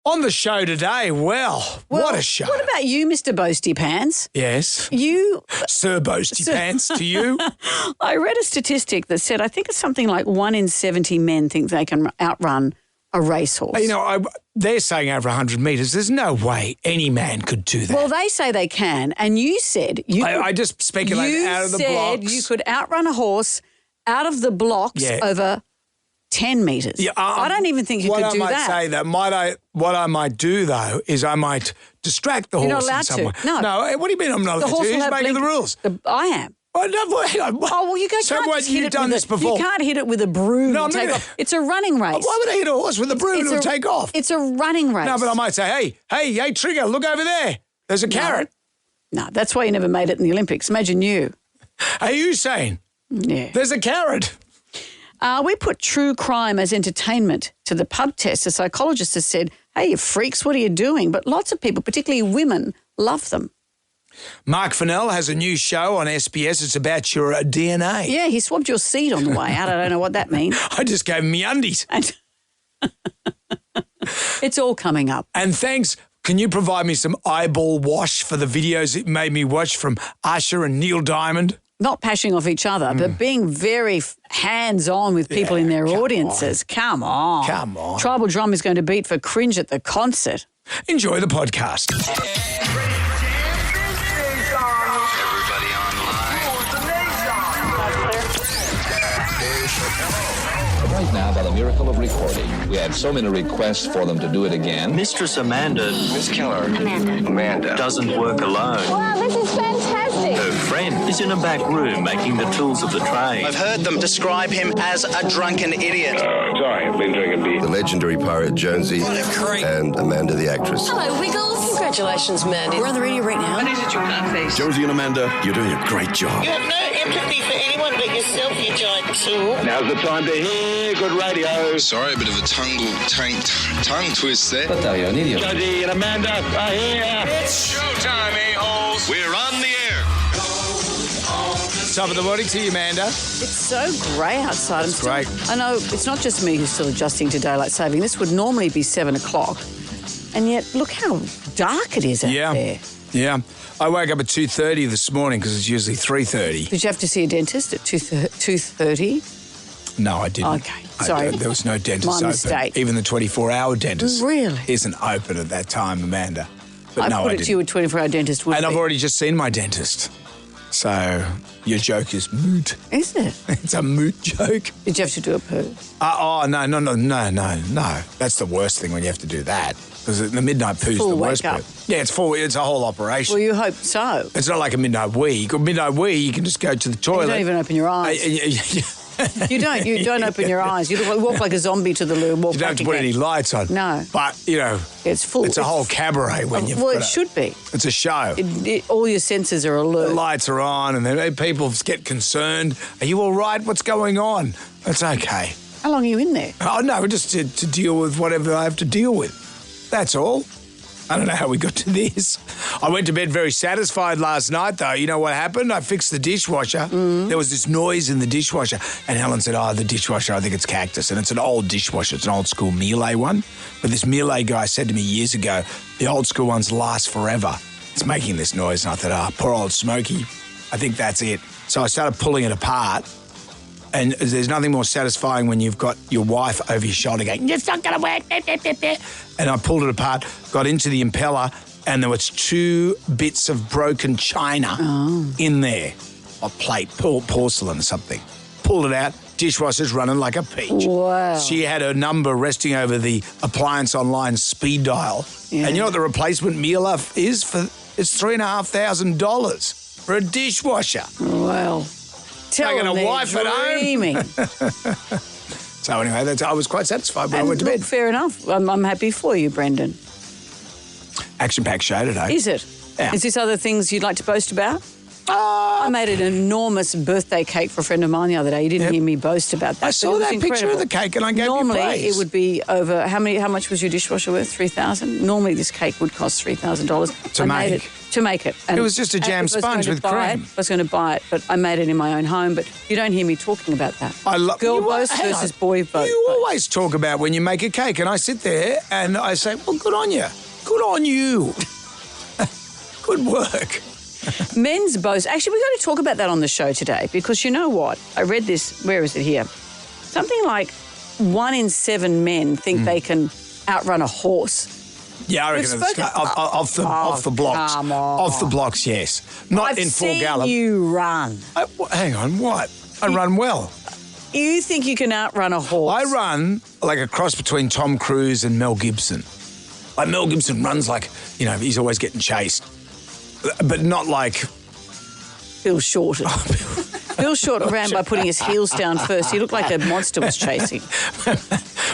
On the show today, well, what a show. What about you, Mr. Boasty Pants? Yes. You... Sir Boasty Pants, to you? I read a statistic that said, I think it's something like 1 in 70 men think they can outrun a racehorse. You know, they're saying over 100 metres. There's no way any man could do that. Well, they say they can, and you said... I just speculated out of the blocks. You said you could outrun a horse out of the blocks over 10 metres. Yeah, I don't even think you could do that. What I might say, though, what I might do, though, is I might distract the horse. You're not allowed in some way. to. No. What do you mean I'm not allowed to? Who's making the rules? I am. Oh, no, hang on. Well, you can't just hit it with before. You can't hit it with a broom and take off. It's a running race. Why would I hit a horse with a broom and take off? It's a running race. No, but I might say, hey, Trigger, look over there. There's a carrot. No, that's why you never made it in the Olympics. Imagine you. Hey, Usain. Yeah. There's a carrot. We put true crime as entertainment to the pub test. A psychologist has said, hey, you freaks, what are you doing? But lots of people, particularly women, love them. Mark Fennell has a new show on SBS. It's about your DNA. Yeah, he swabbed your seat on the way out. I don't know what that means. I just gave him my undies. It's all coming up. And thanks. Can you provide me some eyeball wash for the videos it made me watch from Usher and Neil Diamond? Not pashing off each other, but being very hands-on with people in their audiences. Come on. Come on. Tribal Drum is going to beat for Cringe at the concert. Enjoy the podcast. Everybody Right now, by the miracle of recording, we had so many requests for them to do it again. Mistress Amanda. Miss Keller. Amanda. Doesn't work alone. Wow, this is fantastic. Her friend is in a back room making the tools of the trade. I've heard them describe him as a drunken idiot. Sorry, I've been drinking beer. The legendary pirate Jonesy and Amanda the actress. Hello, Wiggles. Congratulations, Mandy. We're on the radio right now. What is it, you nutface? Jonesy and Amanda, you're doing a great job. You have no empathy for anyone but yourself, you giant tool. Now's the time to hear good radio. Sorry, a bit of a tongue twist there. But you're an idiot. Jonesy and Amanda are here. It's showtime, a-holes. We're on the air. Top of the morning to you, Amanda. It's so grey outside. It's great. I know it's not just me who's still adjusting to daylight saving. This would normally be 7 o'clock. And yet, look how dark it is out there. Yeah. I woke up at 2:30 this morning because it's usually 3:30. Did you have to see a dentist at 2:30? No, I didn't. Okay, sorry. There was no dentist My open. mistake. Even the 24-hour dentist Really? isn't open at that time, Amanda. But I put it to you a 24-hour dentist would And be. I've already just seen my dentist. So your joke is moot. Is it? It's a moot joke. Did you have to do a poo? No. That's the worst thing when you have to do that. Because the midnight poo's Full the worst wake up. bit. Yeah, it's a whole operation. Well, you hope so. It's not like a midnight wee. Midnight wee, you can just go to the toilet. You don't even open your eyes. You don't open your eyes. You walk like a zombie to the loo and walk You don't back have to put again. any lights on. No. But, it's full. It's a whole cabaret when you've Well, got it should be. It's a show. All your senses are alert. The lights are on and then people get concerned. Are you all right? What's going on? It's okay. How long are you in there? Oh, no, just to deal with whatever I have to deal with. That's all. I don't know how we got to this. I went to bed very satisfied last night, though. You know what happened? I fixed the dishwasher. There was this noise in the dishwasher. And Helen said, the dishwasher, I think it's Cactus. And it's an old dishwasher. It's an old school Miele one. But this Miele guy said to me years ago, the old school ones last forever. It's making this noise. And I thought, poor old Smokey. I think that's it. So I started pulling it apart. And there's nothing more satisfying when you've got your wife over your shoulder going, it's not going to work. And I pulled it apart, got into the impeller, and there was 2 bits of broken china in there. A plate, porcelain or something. Pulled it out, dishwasher's running like a peach. Wow. She had her number resting over the appliance online speed dial. Yeah. And you know what the replacement meal is? It's $3,500 for a dishwasher. Well... Tell Taking them a wife at home. So anyway, I was quite satisfied when I went to bed. Fair enough. I'm happy for you, Brendan. Action-packed show today. Is it? Yeah. Is this other things you'd like to boast about? I made an enormous birthday cake for a friend of mine the other day. You didn't hear me boast about that. I saw that picture of the cake and I gave you praise. Normally, it would be over, how much was your dishwasher worth? $3,000? Normally, this cake would cost $3,000. To make it. And it was just a jam sponge with cream. I was going to buy it, but I made it in my own home. But you don't hear me talking about that. Girl boast versus boy boast. You always talk about when you make a cake, and I sit there and I say, well, good on you. Good on you. Good work. Men's boast. Actually, we're going to talk about that on the show today because you know what? I read this. Where is it here? Something like 1 in 7 men think they can outrun a horse. Yeah, I reckon it's off the blocks. Come on. Off the blocks, yes. Not in full gallop. I've seen you run. Hang on, what? I run well. You think you can outrun a horse? I run like a cross between Tom Cruise and Mel Gibson. Like Mel Gibson runs like, he's always getting chased. But not like... Bill Shorten. Bill Shorten ran by putting his heels down first. He looked like a monster was chasing.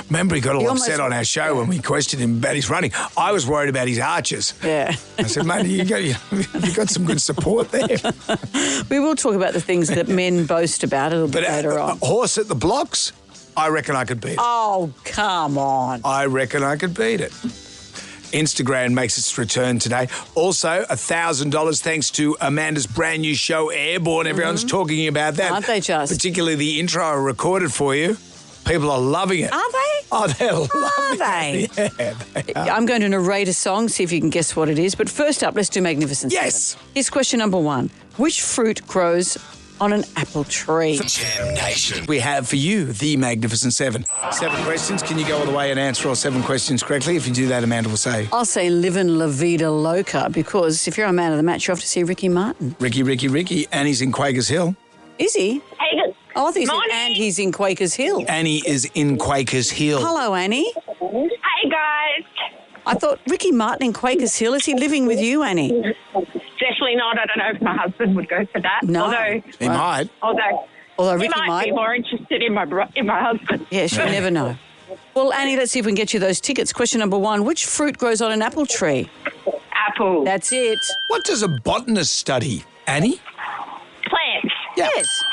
Remember, he got all upset on our show when we questioned him about his running. I was worried about his arches. Yeah. I said, mate, you got some good support there. We will talk about the things that men boast about a little bit later on. A horse at the blocks, I reckon I could beat it. Oh, come on. I reckon I could beat it. Instagram makes its return today. Also, $1,000 thanks to Amanda's brand new show, Airborne. Everyone's talking about that. Aren't they just? Particularly the intro I recorded for you. People are loving it. Are they? Oh, they're loving it. Yeah, they are. I'm going to narrate a song, see if you can guess what it is. But first up, let's do Magnificent Seven. Yes. Here's question number 1. Which fruit grows on an apple tree? Jam Nation. We have for you the Magnificent Seven. 7 questions. Can you go all the way and answer all 7 questions correctly? If you do that, Amanda will say... I'll say livin' La Vida Loca because if you're a man of the match, you have to see Ricky Martin. Ricky. And he's in Quakers Hill. Is he? Hey, good. Oh, I think he said, and he's in Quakers Hill. Annie is in Quakers Hill. Hello, Annie. Hey, guys. I thought Ricky Martin in Quakers Hill. Is he living with you, Annie? Definitely not. I don't know if my husband would go for that. No. He might. Although Ricky he might be more interested in my husband. Yes, you never know. Well, Annie, let's see if we can get you those tickets. Question number 1. Which fruit grows on an apple tree? Apple. That's it. What does a botanist study, Annie? Plants. Yeah. Yes.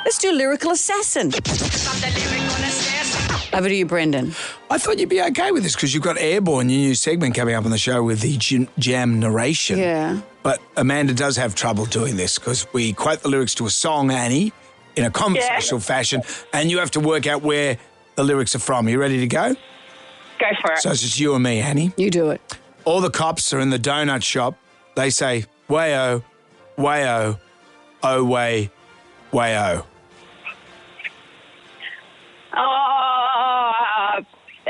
Let's do Lyrical Assassin. Over to you, Brendan. I thought you'd be okay with this because you've got Airborne, your new segment coming up on the show with the jam narration. Yeah. But Amanda does have trouble doing this because we quote the lyrics to a song, Annie, in a conversational fashion, and you have to work out where the lyrics are from. Are you ready to go? Go for it. So it's just you and me, Annie. You do it. All the cops are in the donut shop. They say, way-oh, way-oh, oh, way, way-oh.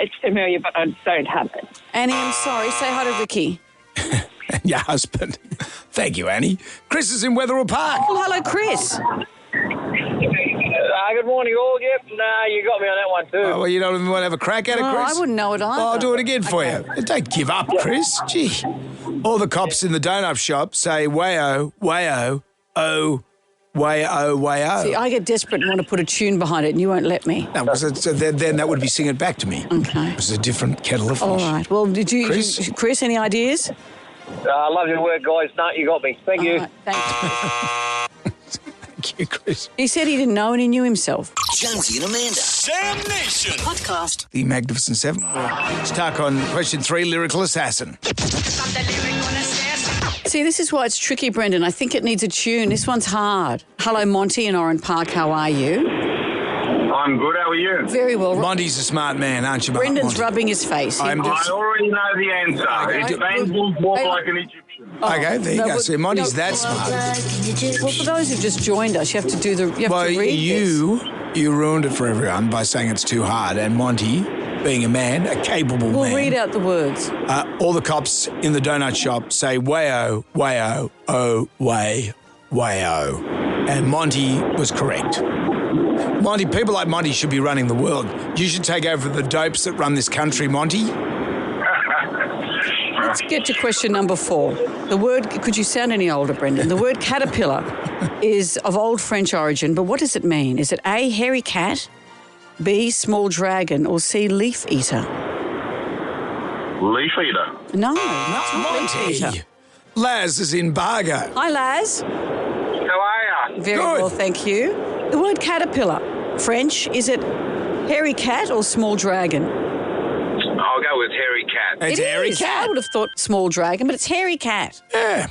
It's familiar, but I don't have it. Annie, I'm sorry. Say hi to Ricky. Your husband. Thank you, Annie. Chris is in Wetherill Park. Well, hello, Chris. Good morning, all. Yep, you got me on that one too. Oh, well, you don't even want to have a crack at it, Chris? I wouldn't know it either. Oh, I'll do it again for you. Don't give up, Chris. Gee. All the cops in the donut shop say, way-oh, way-oh, oh, way-oh, way-oh. See, I get desperate and want to put a tune behind it and you won't let me. No, because then that would be singing it back to me. Okay. It's a different kettle of fish. All right. Well, Chris, any ideas? I love your work, guys. No, you got me. Thank you. Right, thanks. Thank you, Chris. He said he didn't know and he knew himself. Jonesy and Amanda. Jam Nation. Podcast. The Magnificent Seven. Stuck on question 3, Lyrical Assassin. See, this is why it's tricky, Brendan. I think it needs a tune. This one's hard. Hello, Monty in Oran Park. How are you? I'm good. How are you? Very well. Monty's a smart man, aren't you, Brendan's Monty? rubbing his face. I already know the answer. Okay. It's Bangles walk like an Egyptian. Okay, there you go. See, Monty's that Well, smart. for those who've just joined us, you have to do the. You have Well, to read you ruined it for everyone by saying it's too hard. And Monty, being a man, a capable We'll man. read out the words. All the cops in the donut shop say, way-oh, way-oh, oh, way, way-oh. And Monty was correct. Monty, people like Monty should be running the world. You should take over the dopes that run this country, Monty. Let's get to question number 4. The word, could you sound any older, Brendan? The word caterpillar is of old French origin, but what does it mean? Is it A, hairy cat, B, small dragon, or C, leaf eater? Leaf eater. No, not leaf eater. Laz is in Bargo. Hi, Laz. Very Good. well, thank you. The word caterpillar, French, is it hairy cat or small dragon? I'll go with hairy cat. It's It hairy is. cat. I would have thought small dragon, but it's hairy cat. Yeah.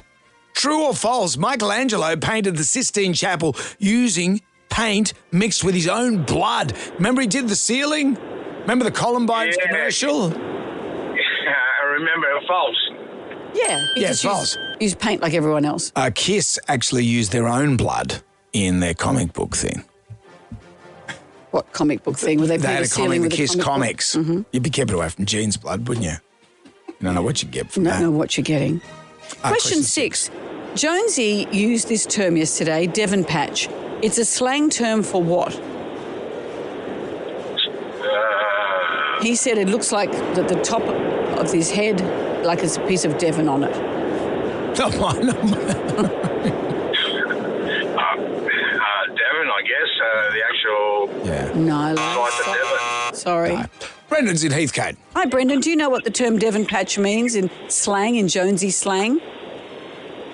True or false? Michelangelo painted the Sistine Chapel using paint mixed with his own blood. Remember he did the ceiling? Remember the Columbine commercial? I remember false. Yeah. He Yeah, just false. used paint like everyone else. Kiss actually used their own blood in their comic book thing. What comic book thing? Where they They paint had a a ceiling comic, with the a Kiss comic book? comics. You'd be keeping away from Gene's blood, wouldn't you? You don't know what you'd get from You that. don't know what you're getting. Question question 6. Jonesy used this term yesterday, Devon Patch. It's a slang term for what? He said it looks like the top of his head, like it's a piece of Devon on it. Not mine, not mine. Devon, I guess. The actual Yeah. No. slice of Devon. Sorry. Brendan's in Heathcote. Hi, Brendan. Do you know what the term Devon Patch means in slang, in Jonesy slang?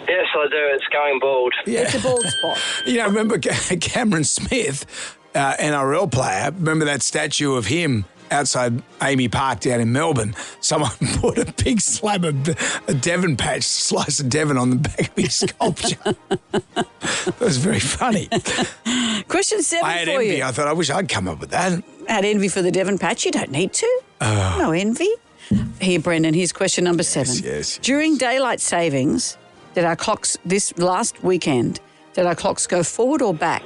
Yes, I do. It's going bald. It's a bald spot. You know, remember Cameron Smith, NRL player, remember that statue of him outside Amy Park down in Melbourne? Someone put a big slab of a Devon patch, slice of Devon on the back of his sculpture. That was very funny. Question 7 I had for envy. you. I thought, I wish I'd come up with that. Had envy for the Devon Patch? You don't need to. No envy. Here, Brendan, here's question number 7. yes. During daylight savings, did our clocks, this last weekend, did our clocks go forward or back?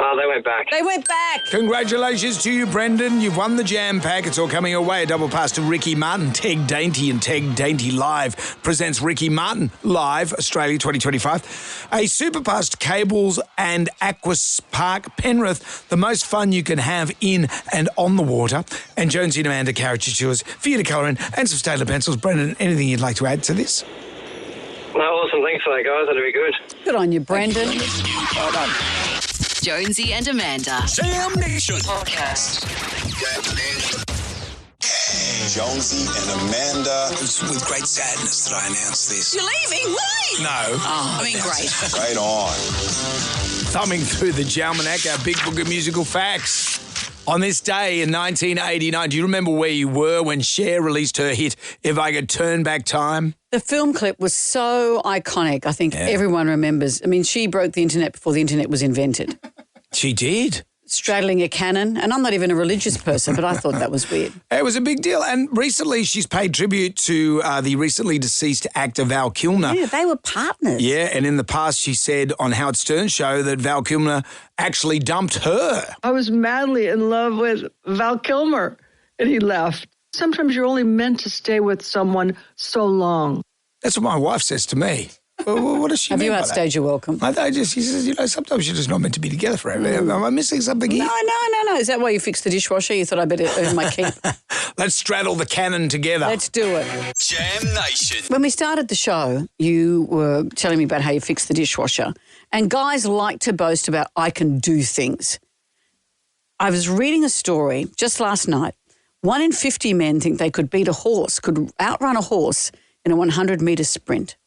Oh, they went back. They went back. Congratulations to you, Brendan. You've won the jam pack. It's all coming your way. A double pass to Ricky Martin. Teg Dainty and Teg Dainty Live presents Ricky Martin Live, Australia 2025. A super pass to Cables and Aquas Park, Penrith. The most fun you can have in and on the water. And Jonesy and Amanda caricatures for you to colour in and some Staedtler pencils. Brendan, anything you'd like to add to this? No, awesome. Thanks for that, guys. That'll be good. Good on you, Brendan. Well done. Jonesy and Amanda. Jam Nation. Podcast. Jonesy and Amanda. It's with great sadness that I announce this. You're leaving? Why? No. Oh, I mean, great. Right on. Thumbing through the Jalmanac, our big book of musical facts. On this day in 1989, do you remember where you were when Cher released her hit, If I Could Turn Back Time? The film clip was so iconic. I think everyone remembers. I mean, she broke the internet before the internet was invented. She did. Straddling a cannon. And I'm not even a religious person, but I thought that was weird. It was a big deal. And recently she's paid tribute to the recently deceased actor Val Kilmer. Yeah, they were partners. Yeah, and in the past she said on Howard Stern's show that Val Kilmer actually dumped her. I was madly in love with Val Kilmer, and he left. Sometimes you're only meant to stay with someone so long. That's what my wife says to me. Well, what does she Have mean you by outstayed your welcome? she says, sometimes you're just not meant to be together forever. Am I missing something here? No. Is that why you fixed the dishwasher? You thought I better earn my keep? Let's straddle the cannon together. Let's do it. Jam Nation. When we started the show, you were telling me about how you fixed the dishwasher. And guys like to boast about, I can do things. I was reading a story just last night. 1 in 50 men think they could could outrun a horse in a 100-metre sprint.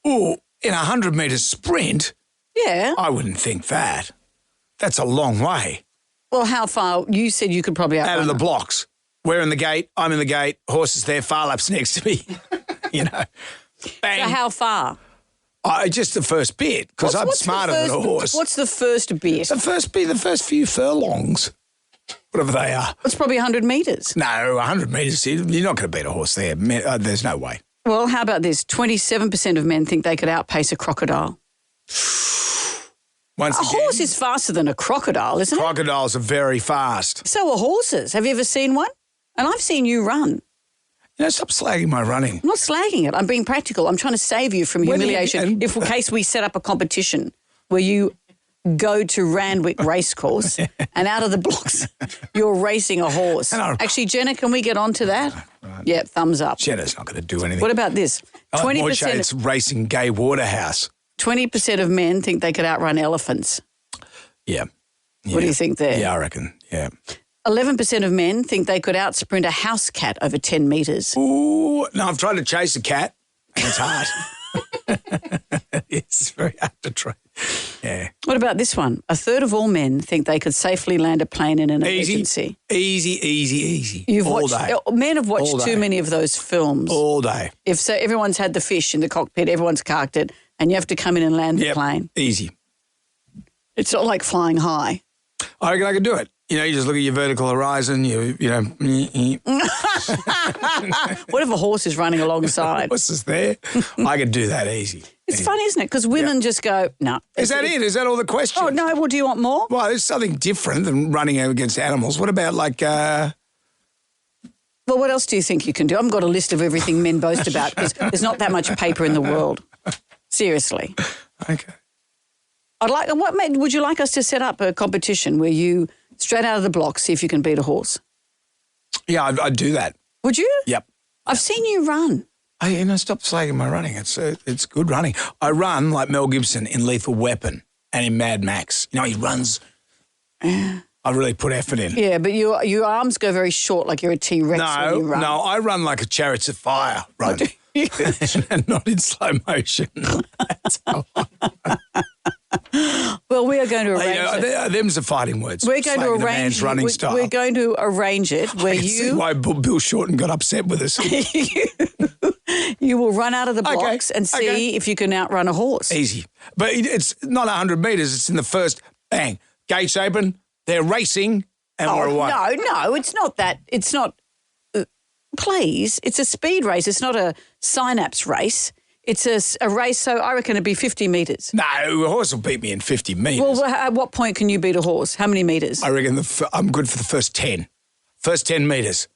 Oh, in a 100-metre sprint? Yeah. I wouldn't think that. That's a long way. Well, how far? You said you could probably outrun Out of the her. blocks. We're in the gate, I'm in the gate, horse is there, Far Lap's next to me. Bang. So how far? Just the first bit, because I'm smarter than a horse. What's the first bit? The first few furlongs, whatever they are. It's probably 100 metres. No, 100 metres, you're not going to beat a horse there. There's no way. Well, how about this? 27% of men think they could outpace a crocodile. Once A again, horse is faster than a crocodile, isn't it? crocodiles are very fast. So are horses. Have you ever seen one? And I've seen you run. Stop slagging my running. I'm not slagging it. I'm being practical. I'm trying to save you from humiliation if in case we set up a competition where you go to Randwick Racecourse and out of the blocks you're racing a horse. Actually, Jenna, can we get on to that? Yeah, thumbs up. Jenna's not going to do anything. What about this? 20%. It's racing Gay Waterhouse. 20% of men think they could outrun elephants. Yeah. What do you think there? Yeah, I reckon. Yeah. 11% of men think they could outsprint a house cat over 10 metres. Ooh, no, I've tried to chase a cat and it's hard. It's very hard to try. Yeah. What about this one? A third of all men think they could safely land a plane in an emergency. Easy. You've all watched, day. Men have watched All too day. many of those films. All day. If so, everyone's had the fish in the cockpit, everyone's carked it, and you have to come in and land the plane. Easy. It's not like flying high. I reckon I could do it. You know, you just look at your vertical horizon, you know. What if a horse is running alongside? Horse is there. I could do that easy. It's funny, isn't it? Because women just go, no. Is that it? Is that all the questions? Oh, no. Well, do you want more? Well, there's something different than running against animals. What about like... Well, what else do you think you can do? I haven't got a list of everything men boast about because there's not that much paper in the world. Seriously. Okay. Would you like us to set up a competition where you, straight out of the block, see if you can beat a horse? Yeah, I'd do that. Would you? Yep. I've seen you run. Stop slagging my running. It's good running. I run like Mel Gibson in Lethal Weapon and in Mad Max. You know, he runs. I really put effort in. Yeah, but your arms go very short like you're a T-Rex when you run. No, I run like a Chariots of Fire run. And not in slow motion. That's how Well, we are going to arrange it. Them's the fighting words. We're going to arrange running style. We're going to arrange it where I can see why Bill Shorten got upset with us. You will run out of the blocks and see if you can outrun a horse. Easy. But it's not 100 metres. It's in the first, bang, gates open, they're racing, and we're away. No, it's not that. It's not, please, it's a speed race. It's not a synapse race. It's a race, so I reckon it'd be 50 metres. No, a horse will beat me in 50 metres. Well, at what point can you beat a horse? How many metres? I reckon I'm good for the first 10. First 10 metres.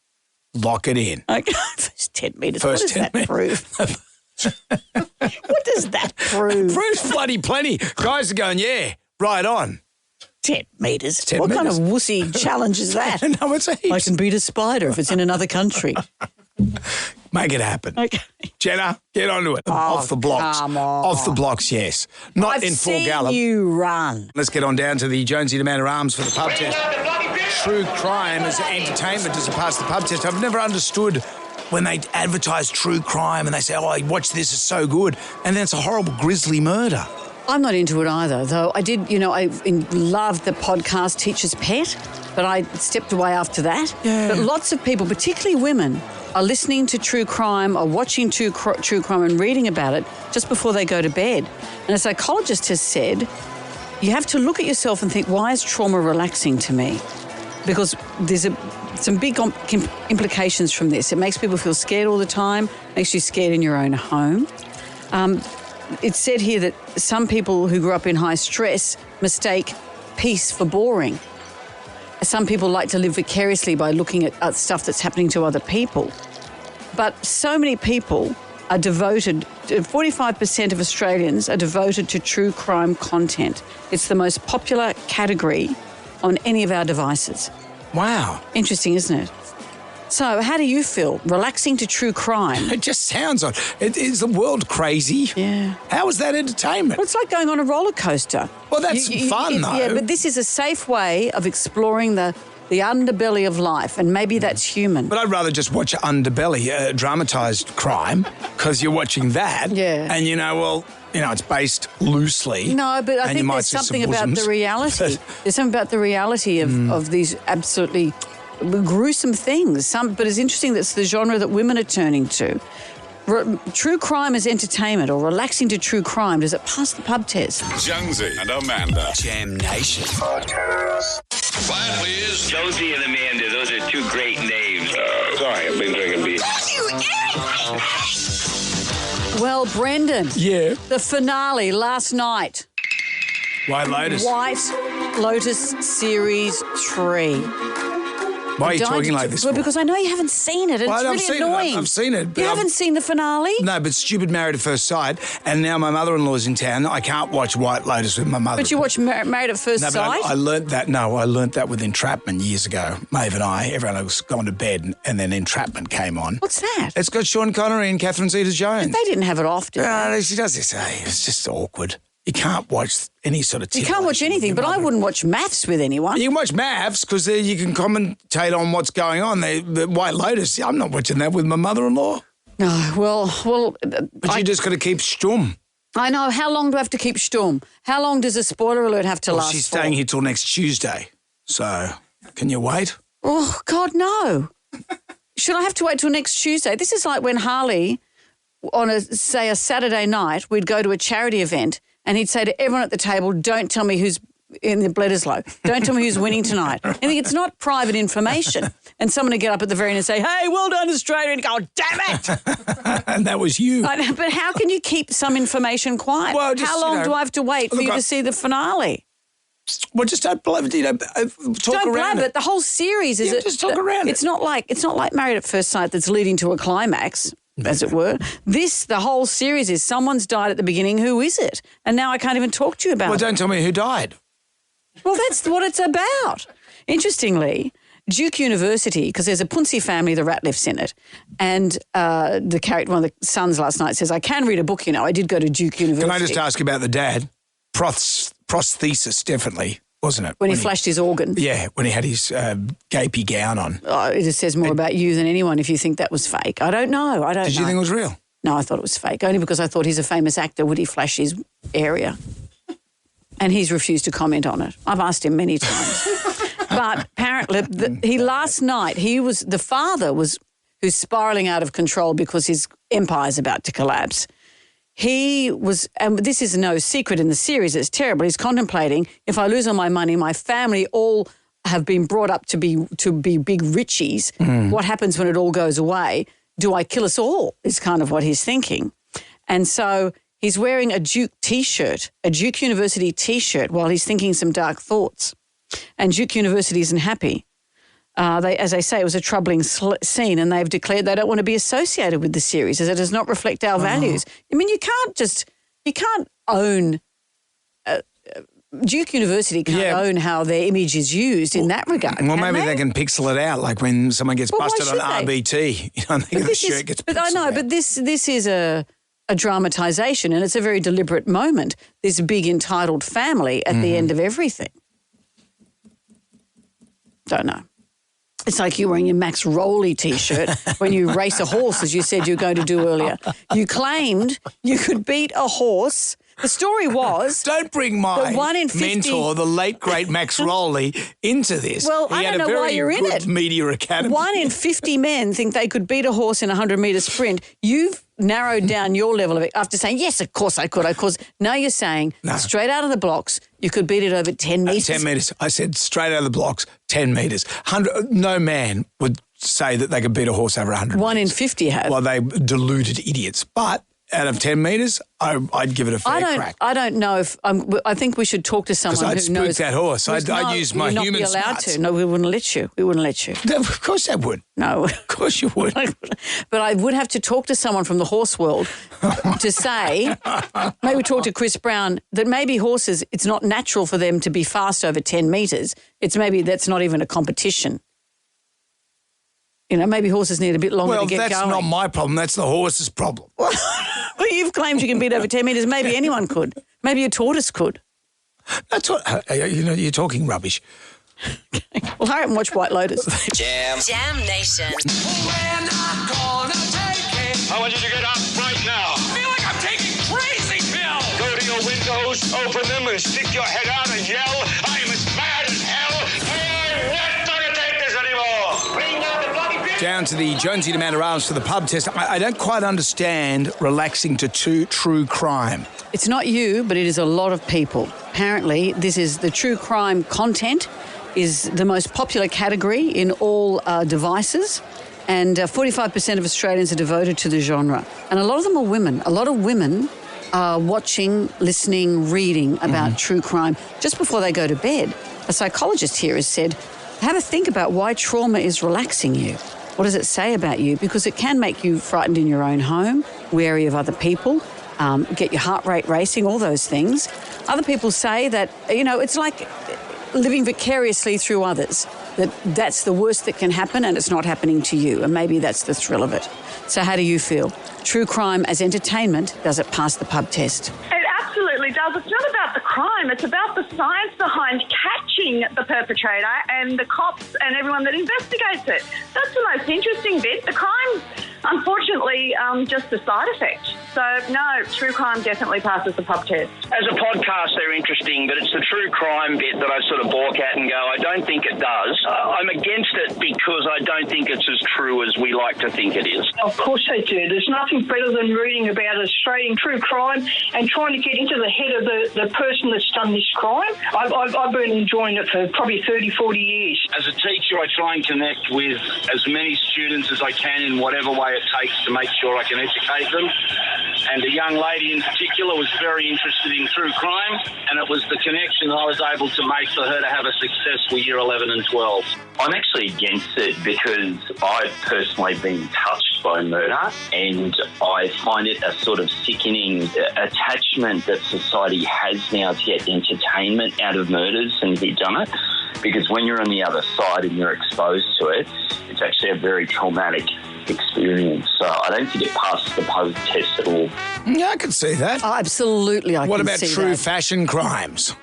Lock it in. Okay. First 10 metres. First what does that 10 prove? What does that prove? Proves bloody plenty. Guys are going, yeah, right on. 10 metres. 10 what kind of metres. wussy challenge is that? No, it's heaps. I can beat a spider if it's in another country. Make it happen. Okay. Jenna, get onto it. Off the blocks. Come on. Off the blocks, yes. Not in full gallop. I've seen you run. Let's get on down to the Jonesy and Amanda Arms for the pub test. True crime as entertainment does it pass the pub test. I've never understood when they advertise true crime and they say, oh, watch this, it's so good. And then it's a horrible grisly murder. I'm not into it either, though. I did, I loved the podcast Teacher's Pet, but I stepped away after that. Yeah. But lots of people, particularly women, are listening to true crime or watching true crime and reading about it just before they go to bed. And a psychologist has said, you have to look at yourself and think, why is trauma relaxing to me? Because there's some big implications from this. It makes people feel scared all the time, makes you scared in your own home. It's said here that some people who grew up in high stress mistake peace for boring. Some people like to live vicariously by looking at stuff that's happening to other people. But so many people are devoted, 45% of Australians are devoted to true crime content. It's the most popular category on any of our devices. Wow. Interesting, isn't it? So how do you feel? Relaxing to true crime? It just sounds odd. Is the world crazy? Yeah. How is that entertainment? Well, it's like going on a roller coaster. Well, that's fun, though. Yeah, but this is a safe way of exploring the underbelly of life, and maybe that's human. But I'd rather just watch underbelly, dramatised crime, because you're watching that. Yeah. And it's based loosely. No, but I and you think might there's see some something about bosoms. the reality. There's something about the reality of these absolutely gruesome things. But it's interesting that's the genre that women are turning to. True crime is entertainment, or relaxing to true crime. Does it pass the pub test? Jonesy and Amanda. Jam Nation. Quiet, please. Jonesy and Amanda, those are two great names. Sorry, I've been drinking beer. Well, Brendan. Yeah. The finale last night. White Lotus. White Lotus Series 3. Why are you talking like this? Well, because I know you haven't seen it. And Well, it's really annoying. I've seen it. But You haven't seen the finale? No, but stupid Married at First Sight, and now my mother-in-law's in town. I can't watch White Lotus with my mother. But you watch Married at First But Sight? I learnt that. No, I learnt that with Entrapment years ago. Maeve and I, everyone was going to bed, and then Entrapment came on. What's that? It's got Sean Connery and Catherine Zeta-Jones. They didn't have it often. She does this. It's just awkward. You can't watch any sort of. You can't watch anything, but I wouldn't watch maths with anyone. You can watch maths because you can commentate on what's going on. The White Lotus, I'm not watching that with my mother-in-law. No, well. But you just got to keep stum. I know. How long do I have to keep Sturm? How long does a spoiler alert have to last She's for? staying here till next Tuesday. So, can you wait? Oh, God, no. Should I have to wait till next Tuesday? This is like when Harley, on a Saturday night, we'd go to a charity event and he'd say to everyone at the table, don't tell me who's in the Bledisloe. Don't tell me who's winning tonight. I think it's not private information. And someone would get up at the very end and say, hey, well done, Australia, and go, damn it. And that was you. But how can you keep some information quiet? Well, just, how long do I have to wait for you to see the finale? Well, just don't blab it, talk around it. The whole series is just talk around it. It's not like Married at First Sight that's leading to a climax, as it were. The whole series is someone's died at the beginning. Who is it? And now I can't even talk to you about it. Well, don't tell me who died. Well, that's what it's about. Interestingly, Duke University, because there's a Punzi family, the Ratliffs in it, and the character, one of the sons last night says, I can read a book, I did go to Duke University. Can I just ask about the dad? Prosthesis, definitely, wasn't it? When he flashed his organ. Yeah, when he had his gapey gown on. Oh, it just says more about you than anyone if you think that was fake. I don't know. Did you think it was real? No, I thought it was fake, only because I thought he's a famous actor. Would he flash his area? And he's refused to comment on it. I've asked him many times. But apparently, the father who's spiralling out of control because his empire's about to collapse. He was, and this is no secret in the series, it's terrible. He's contemplating, if I lose all my money, my family all have been brought up to be big richies. What happens when it all goes away? Do I kill us all? Is kind of what he's thinking. And so he's wearing a Duke T-shirt, a Duke University T-shirt, while he's thinking some dark thoughts. And Duke University isn't happy. As I say, it was a troubling scene, and they've declared they don't want to be associated with the series as it does not reflect our values. I mean, you can't own Duke University can't own how their image is used in that regard. Well, maybe they can pixel it out, like when someone gets busted on RBT. The shirt gets pixeled out. But this is a dramatisation, and it's a very deliberate moment, this big entitled family at the end of everything. Don't know. It's like you wearing your Max Rowley T-shirt when you race a horse, as you said you were going to do earlier. You claimed you could beat a horse. The story was... Don't bring my mentor, the late, great Max Rowley, into this. Well, I don't know why you're in it. Media academy. 1 in 50 men think they could beat a horse in a 100-metre sprint. You've narrowed down your level of it after saying, yes, of course I could. Now you're saying straight out of the blocks, you could beat it over 10 metres. 10 metres. I said straight out of the blocks, 10 metres. No man would say that they could beat a horse over 100 1 in 50 have. Well, they deluded idiots. But out of 10 metres, I'd give it a fair crack. I don't know if I think we should talk to someone who knows. Because I'd spook that horse. I'd use my human smarts. You're not allowed to. No, we wouldn't let you. We wouldn't let you. Of course I would. No. Of course you would. But I would have to talk to someone from the horse world to say, maybe talk to Chris Brown, that maybe horses, it's not natural for them to be fast over 10 metres. Maybe that's not even a competition. Maybe horses need a bit longer to get going. Well, that's not my problem. That's the horse's problem. Well, you've claimed you can beat over 10 metres. Maybe anyone could. Maybe a tortoise could. That's what... you're talking rubbish. Okay. Well, hurry up and watch White Lotus. Jam Nation. I want you to get up right now. I feel like I'm taking crazy pills. Go to your windows, open them, and stick your head out and yell, I am as mad as hell. I'm not going to take this anymore. Bring out the bloody bitch. Down to the Jonesy and Amanda Arms for the pub test. I don't quite understand relaxing to true crime. It's not you, but it is a lot of people. Apparently, this is the true crime content is the most popular category in all devices, and 45% of Australians are devoted to the genre. And a lot of them are women. A lot of women are watching, listening, reading about true crime just before they go to bed. A psychologist here has said, have a think about why trauma is relaxing you. What does it say about you? Because it can make you frightened in your own home, wary of other people, get your heart rate racing, all those things. Other people say that, it's like living vicariously through others, that's the worst that can happen and it's not happening to you, and maybe that's the thrill of it. So how do you feel? True crime as entertainment, does it pass the pub test? It absolutely does. It's not about the crime, it's about the science behind catching the perpetrator and the cops and everyone that investigates it. That's the most interesting bit. The crime unfortunately, just a side effect. So, no, true crime definitely passes the pub test. As a podcast, they're interesting, but it's the true crime bit that I sort of balk at and go, I don't think it does. I'm against it because I don't think it's as true as we like to think it is. Of course they do. There's nothing better than reading about Australian true crime and trying to get into the head of the person that's done this crime. I've been enjoying it for probably 30, 40 years. As a teacher, I try and connect with as many students as I can in whatever way it takes to make sure I can educate them. And a young lady in particular was very interested in true crime, and it was the connection I was able to make for her to have a successful year 11 and 12. I'm actually against it because I've personally been touched by murder, and I find it a sort of sickening attachment that society has now to get entertainment out of murders and whodunit, because when you're on the other side and you're exposed to it, it's actually a very traumatic experience. So I don't think it passes the pub test at all. Yeah, I can see that. Oh, absolutely, I What can about see true that. fashion crimes?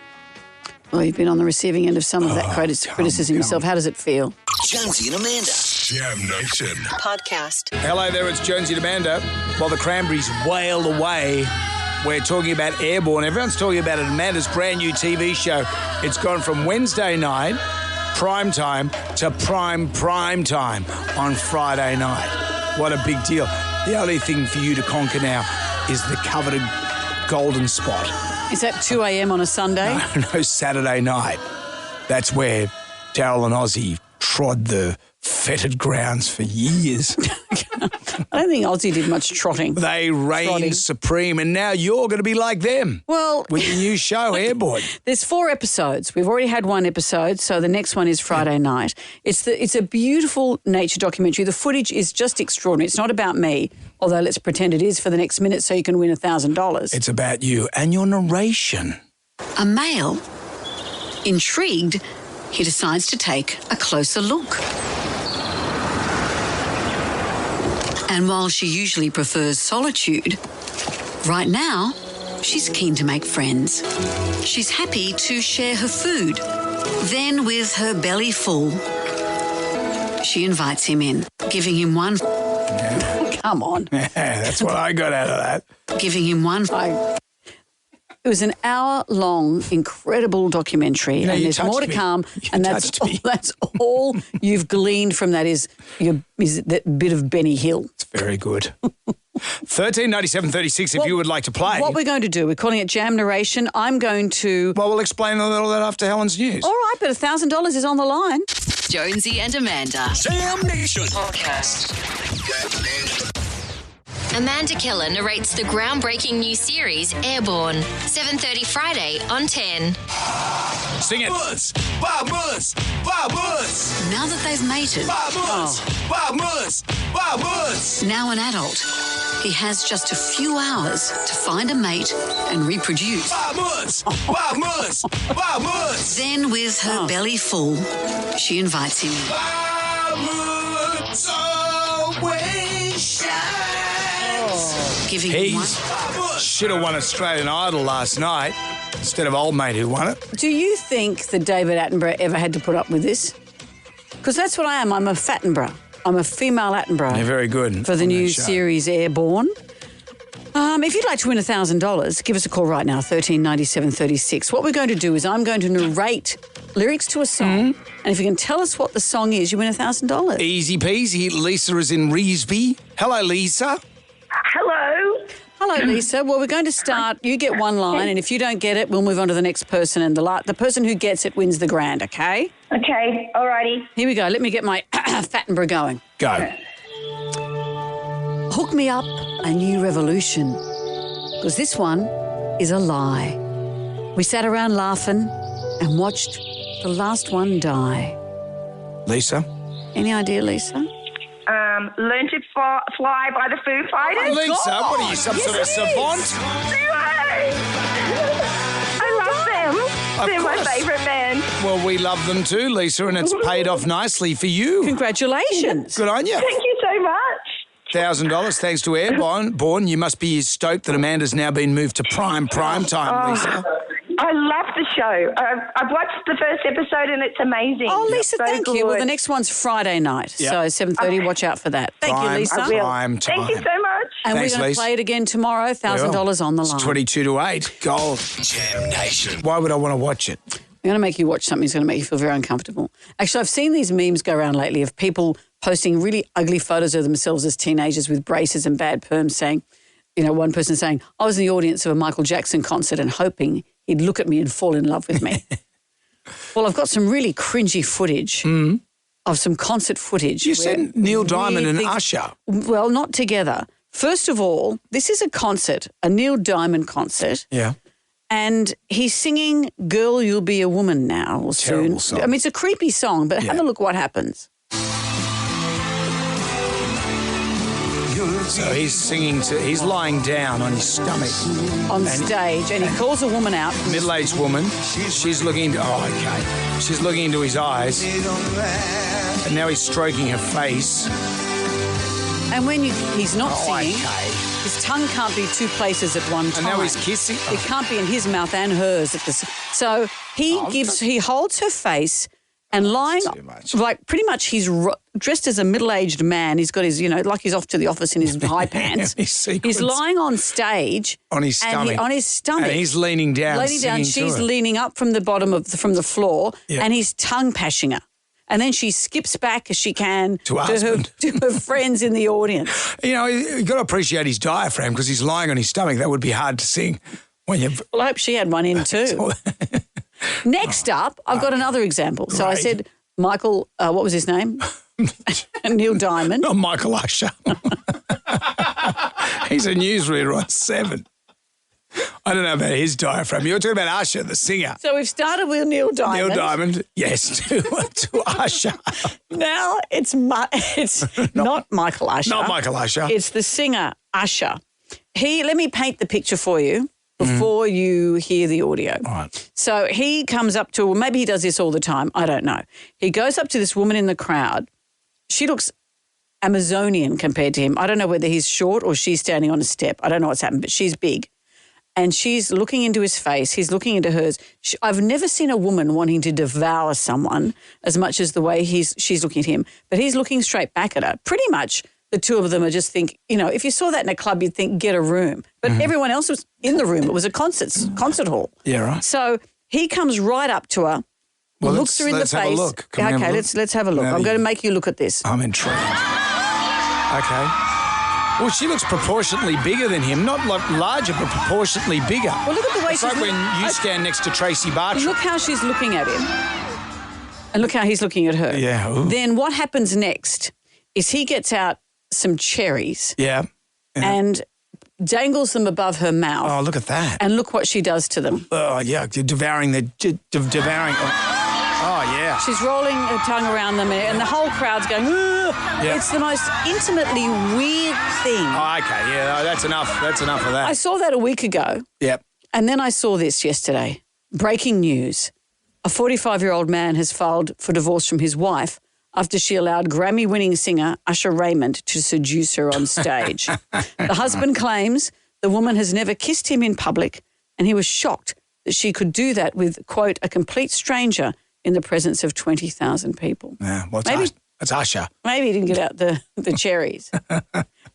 Well, you've been on the receiving end of some of that criticism yourself. How does it feel? Jonesy and Amanda. Jam Nation. Podcast. Hello there, it's Jonesy and Amanda. While the Cranberries wail away, we're talking about Airborne. Everyone's talking about it. Amanda's brand new TV show. It's gone from Wednesday night, prime time, to prime time on Friday night. What a big deal. The only thing for you to conquer now is the coveted golden spot. Is that 2 a.m. on a Sunday? No, Saturday night. That's where Daryl and Ozzy trod the fetid grounds for years. I don't think Ozzy did much trotting. They reigned supreme, and now you're going to be like them. Well, with your new show, Airborne. There's 4 episodes. We've already had 1 episode, so the next one is Friday night. It's a beautiful nature documentary. The footage is just extraordinary. It's not about me, although let's pretend it is for the next minute so you can win $1,000. It's about you and your narration. A male, intrigued, he decides to take a closer look. And while she usually prefers solitude, right now, she's keen to make friends. She's happy to share her food. Then, with her belly full, she invites him in, giving him one... Come on. That's what I got out of that. Giving him one... It was an hour-long, incredible documentary, and there's more to come. And that's all you've gleaned from that is that bit of Benny Hill. It's very good. 139736 if you would like to play. What we're going to do, we're calling it Jam Narration. I'm going to... Well, we'll explain all that after Helen's news. All right, but $1,000 is on the line. Jonesy and Amanda. Jam Nation. Podcast. Amanda Keller narrates the groundbreaking new series Airborne, 7:30 Friday on 10. Sing it. Now that they've mated, now an adult, he has just a few hours to find a mate and reproduce. Then, with her belly full, she invites him in. He should have won Australian Idol last night instead of old mate who won it. Do you think that David Attenborough ever had to put up with this? Because that's what I am. I'm a Fattenborough. I'm a female Attenborough. You're very good. For the new series Airborne. If you'd like to win $1,000, give us a call right now, 139736. What we're going to do is I'm going to narrate lyrics to a song, and if you can tell us what the song is, you win $1,000. Easy peasy. Lisa is in Reesby. Hello, Lisa. Hello. Hello, Lisa. Well, we're going to start. You get one line, and if you don't get it, we'll move on to the next person, and the person who gets it wins the grand, okay? Okay, alrighty. Here we go. Let me get my Fattenborough going. Go. Hook me up a new revolution, because this one is a lie. We sat around laughing and watched the last one die. Lisa? Any idea, Lisa? Learn to Fly by the Foo Fighters. Oh, Lisa, what are you, some sort of savant? I love them. They're my favourite band. Well, we love them too, Lisa, and it's paid off nicely for you. Congratulations. Good on you. Thank you so much. $1,000 thanks to Airborne. You must be stoked that Amanda's now been moved to prime time, Lisa. I love the show. I've watched the first episode and it's amazing. Oh, Lisa, So thank you. good. Well, the next one's Friday night, Yep. so 7:30. Watch out for that. Thank you, Lisa. I will. Time. Thank you so much. And Thanks, we're going Lisa. to play it again tomorrow. $1,000 on the line. It's 22 to 8. Gold. Jam Nation. Why would I want to watch it? I'm going to make you watch something that's going to make you feel very uncomfortable. Actually, I've seen these memes go around lately of people posting really ugly photos of themselves as teenagers with braces and bad perms saying, one person saying, I was in the audience of a Michael Jackson concert and hoping he'd look at me and fall in love with me. Well, I've got some really cringy footage of some concert footage. You said Neil Diamond and things- Usher. Well, not together. First of all, this is a concert, a Neil Diamond concert. Yeah. And he's singing Girl, You'll Be a Woman Now or soon. Terrible song. I mean, it's a creepy song, but have a look what happens. So he's singing he's lying down on his stomach. On stage, and he calls a woman out. Middle-aged woman. She's looking She's looking into his eyes. And now he's stroking her face. And when he's not singing, okay. his tongue can't be two places at one time. And now he's kissing. It can't be in his mouth and hers. So he holds her face and lying, like pretty much he's dressed as a middle-aged man. He's got his, like he's off to the office in his high pants. He's lying on stage. On his stomach. On his stomach. And he's leaning down. She's leaning up from the bottom from the floor, Yeah. and he's tongue pashing her. And then she skips back as she can to her friends in the audience. You've got to appreciate his diaphragm because he's lying on his stomach. That would be hard to sing. Well, I hope she had one in too. Next up, I've got another example. So I said Michael, what was his name? Neil Diamond. Not Michael Usher. He's a newsreader on 7. I don't know about his diaphragm. You're talking about Usher, the singer. So we've started with Neil Diamond. Neil Diamond, yes, to Usher. Now it's not Michael Usher. Not Michael Usher. It's the singer Usher. Let me paint the picture for you before you hear the audio. All right. So he comes up to, maybe he does this all the time, I don't know. He goes up to this woman in the crowd. She looks Amazonian compared to him. I don't know whether he's short or she's standing on a step. I don't know what's happened, but she's big. And she's looking into his face. He's looking into hers. I've never seen a woman wanting to devour someone as much as the way she's looking at him. But he's looking straight back at her. Pretty much the two of them are just if you saw that in a club, you'd think, get a room. But everyone else was in the room. It was a concert hall. Yeah, right. So he comes right up to her, looks her in the face. Let's have a look. Let's have a look. I'm going to make you look at this. I'm intrigued. Okay. Well, she looks proportionately bigger than him. Not larger, but proportionately bigger. Well, look at the way it's like when you stand next to Tracy Bartram. Look how she's looking at him. And look how he's looking at her. Yeah. Ooh. Then what happens next is he gets out some cherries. Yeah. And dangles them above her mouth. Oh, look at that. And look what she does to them. Oh, yeah. Devouring. Oh, yeah. She's rolling her tongue around them and the whole crowd's going, ugh. Yeah. It's the most intimately weird thing. Oh, okay. Yeah, no, that's enough. That's enough of that. I saw that a week ago. Yep. And then I saw this yesterday. Breaking news. A 45-year-old man has filed for divorce from his wife after she allowed Grammy-winning singer Usher Raymond to seduce her on stage. The husband claims the woman has never kissed him in public and he was shocked that she could do that with, quote, a complete stranger in the presence of 20,000 people. Yeah, well, it's Usher. Maybe he didn't get out the cherries.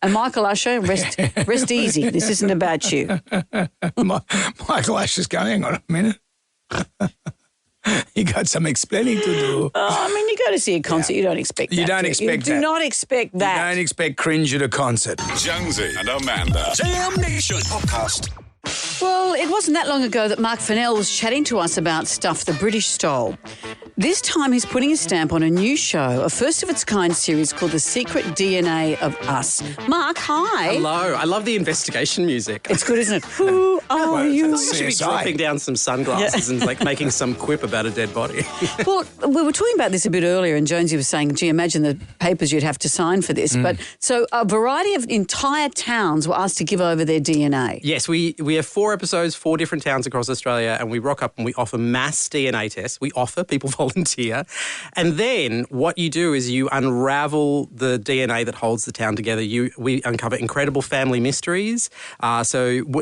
And Michael Usher, rest easy. This isn't about you. Michael Usher's going, hang on a minute. You got some explaining to do. I mean, you go to see a concert, you don't expect that. You don't expect that. You do not expect that. You don't expect Cringe at a concert. Jonesy and Amanda. Jam Nation Podcast. Well, it wasn't that long ago that Mark Fennell was chatting to us about stuff the British stole. This time he's putting a stamp on a new show, a first-of-its-kind series called The Secret DNA of Us. Mark, hi. Hello. I love the investigation music. It's good, isn't it? Who are you? I should be dropping down some sunglasses and making some quip about a dead body. Well, we were talking about this a bit earlier and Jonesy was saying, gee, imagine the papers you'd have to sign for this. But so a variety of entire towns were asked to give over their DNA. Yes, we have 4 episodes, 4 different towns across Australia, and we rock up and we offer mass DNA tests. We offer, people volunteer. And then what you do is you unravel the DNA that holds the town together. We uncover incredible family mysteries. So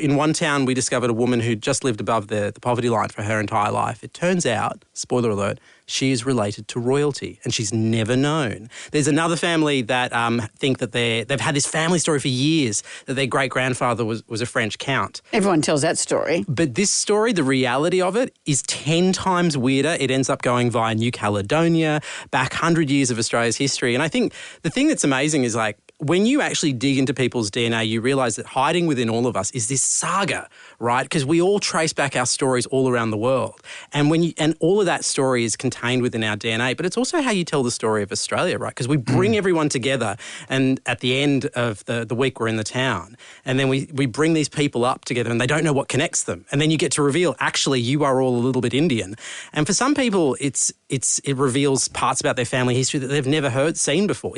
in one town, we discovered a woman who just lived above the poverty line for her entire life. It turns out, spoiler alert, she is related to royalty and she's never known. There's another family that think that they've had this family story for years, that their great-grandfather was a French count. Everyone tells that story. But this story, the reality of it, is 10 times weirder. It ends up going via New Caledonia, back 100 years of Australia's history. And I think the thing that's amazing is, like, when you actually dig into people's DNA, you realise that hiding within all of us is this saga, right? Because we all trace back our stories all around the world. And all of that story is contained within our DNA, but it's also how you tell the story of Australia, right? Because we bring everyone together, and at the end of the week we're in the town, and then we bring these people up together and they don't know what connects them. And then you get to reveal, actually, you are all a little bit Indian. And for some people, it reveals parts about their family history that they've never seen before.